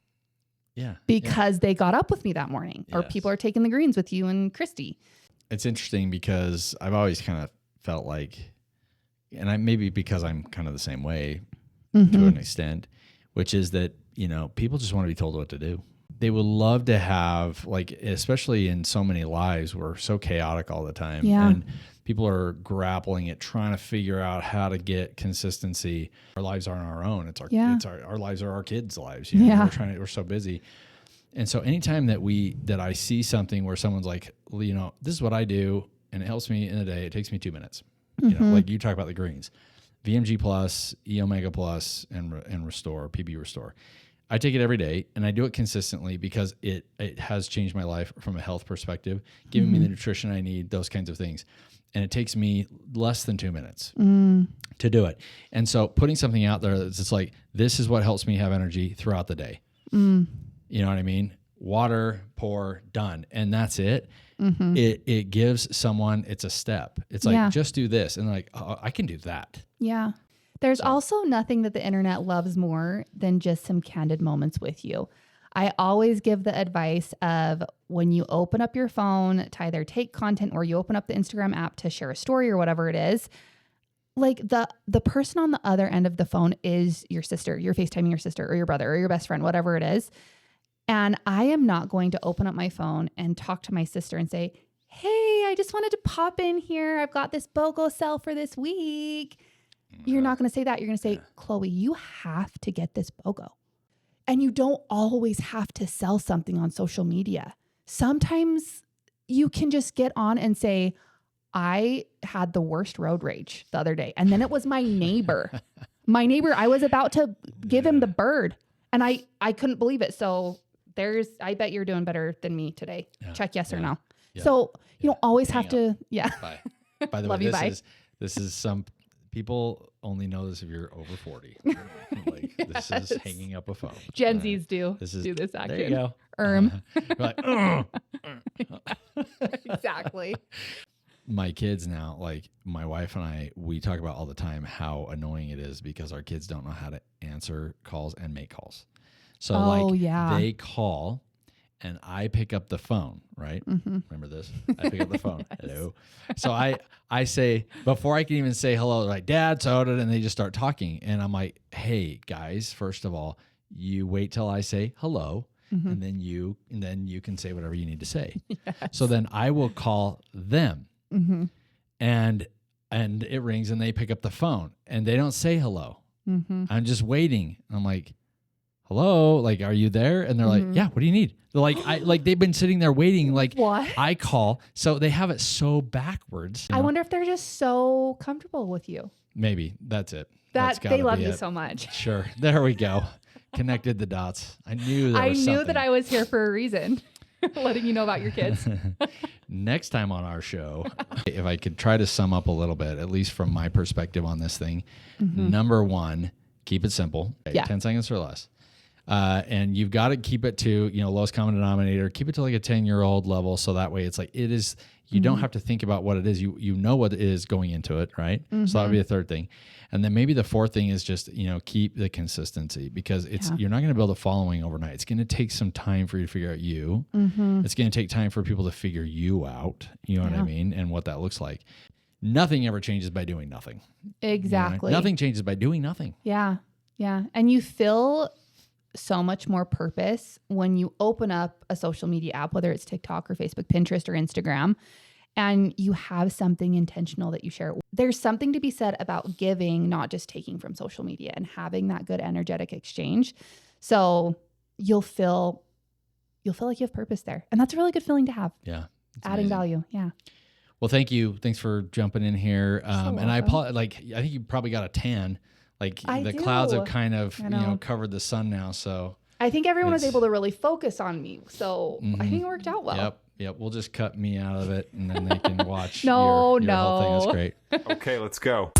[SPEAKER 2] Yeah.
[SPEAKER 1] Because they got up with me that morning, or people are taking the greens with you and Christy.
[SPEAKER 2] It's interesting because I've always kind of felt like, and maybe because I'm kind of the same way to an extent, which is that, people just want to be told what to do. they would love to have, like, especially in so many lives, we're so chaotic all the time.
[SPEAKER 1] Yeah.
[SPEAKER 2] And people are grappling at trying to figure out how to get consistency. Our lives aren't our own. It's our lives are our kids' lives. You know? We're so busy. And so anytime that I see something where someone's like, you know, this is what I do and it helps me in a day, it takes me 2 minutes. You know, like you talk about the greens, VMG Plus, E Omega Plus, and Restore, PB Restore. I take it every day and I do it consistently because it has changed my life from a health perspective, giving me the nutrition I need, those kinds of things. And it takes me less than 2 minutes to do it. And so putting something out there that's just like, this is what helps me have energy throughout the day. You know what I mean? Water, pour, done. And that's it. It gives someone, it's a step. It's like, just do this. And like, oh, I can do that.
[SPEAKER 1] Yeah. There's also nothing that the internet loves more than just some candid moments with you. I always give the advice of when you open up your phone to either take content or you open up the Instagram app to share a story or whatever it is, like the person on the other end of the phone is your sister. You're FaceTiming your sister or your brother or your best friend, whatever it is. And I am not going to open up my phone and talk to my sister and say, hey, I just wanted to pop in here. I've got this BOGO sale for this week. You're not going to say that. You're going to say, Chloe, you have to get this BOGO. And you don't always have to sell something on social media. Sometimes you can just get on and say, I had the worst road rage the other day. And then it was my neighbor. I was about to give him the bird and I couldn't believe it. So I bet you're doing better than me today. Yeah. Check yes or no. Yeah. So you don't always have to. Yeah.
[SPEAKER 2] Bye. By the way, this is some people only know this if you're over 40. Like this is hanging up a phone.
[SPEAKER 1] Gen Zs do this action.
[SPEAKER 2] There you go.
[SPEAKER 1] Like, exactly.
[SPEAKER 2] My kids now, like my wife and I, we talk about all the time how annoying it is because our kids don't know how to answer calls and make calls. So they call and I pick up the phone, right? Remember this? I pick up the phone. Yes. Hello. So I say, before I can even say hello, like, Dad, soda, and they just start talking. And I'm like, hey, guys, first of all, you wait till I say hello, and then you can say whatever you need to say. Yes. So then I will call them. And it rings and they pick up the phone and they don't say hello. I'm just waiting. I'm like, hello, like, are you there? And they're like, yeah, what do you need? They're like, they've been sitting there waiting. Like,
[SPEAKER 1] what?
[SPEAKER 2] I call. So they have it so backwards.
[SPEAKER 1] I wonder if they're just so comfortable with you.
[SPEAKER 2] Maybe that's it.
[SPEAKER 1] That they love you so much.
[SPEAKER 2] Sure. There we go. Connected the dots. I knew
[SPEAKER 1] that I was here for a reason. Letting you know about your kids.
[SPEAKER 2] Next time on our show, if I could try to sum up a little bit, at least from my perspective on this thing, number one, keep it simple. 10 seconds or less. And you've got to keep it to, lowest common denominator. Keep it to like a 10-year-old level. So that way it's like, it is, you don't have to think about what it is. You know what it is going into it, right? So that would be the third thing. And then maybe the fourth thing is just, keep the consistency because you're not going to build a following overnight. It's going to take some time for you to figure out you. It's going to take time for people to figure you out. You know what I mean? And what that looks like. Nothing ever changes by doing nothing.
[SPEAKER 1] Exactly.
[SPEAKER 2] Nothing changes by doing nothing.
[SPEAKER 1] Yeah. Yeah. And you feel so much more purpose when you open up a social media app, whether it's TikTok or Facebook, Pinterest or Instagram, and you have something intentional that you share. There's something to be said about giving, not just taking from social media, and having that good energetic exchange. So you'll feel like you have purpose there. And that's a really good feeling to have.
[SPEAKER 2] Yeah.
[SPEAKER 1] Adding value. Yeah.
[SPEAKER 2] Well, thank you. Thanks for jumping in here. And I think you probably got a tan. Like the clouds have kind of, covered the sun now. So
[SPEAKER 1] I think everyone was able to really focus on me. So I think it worked out well.
[SPEAKER 2] Yep. We'll just cut me out of it and then they can watch
[SPEAKER 1] your
[SPEAKER 2] whole thing. That's great.
[SPEAKER 3] Okay, let's go.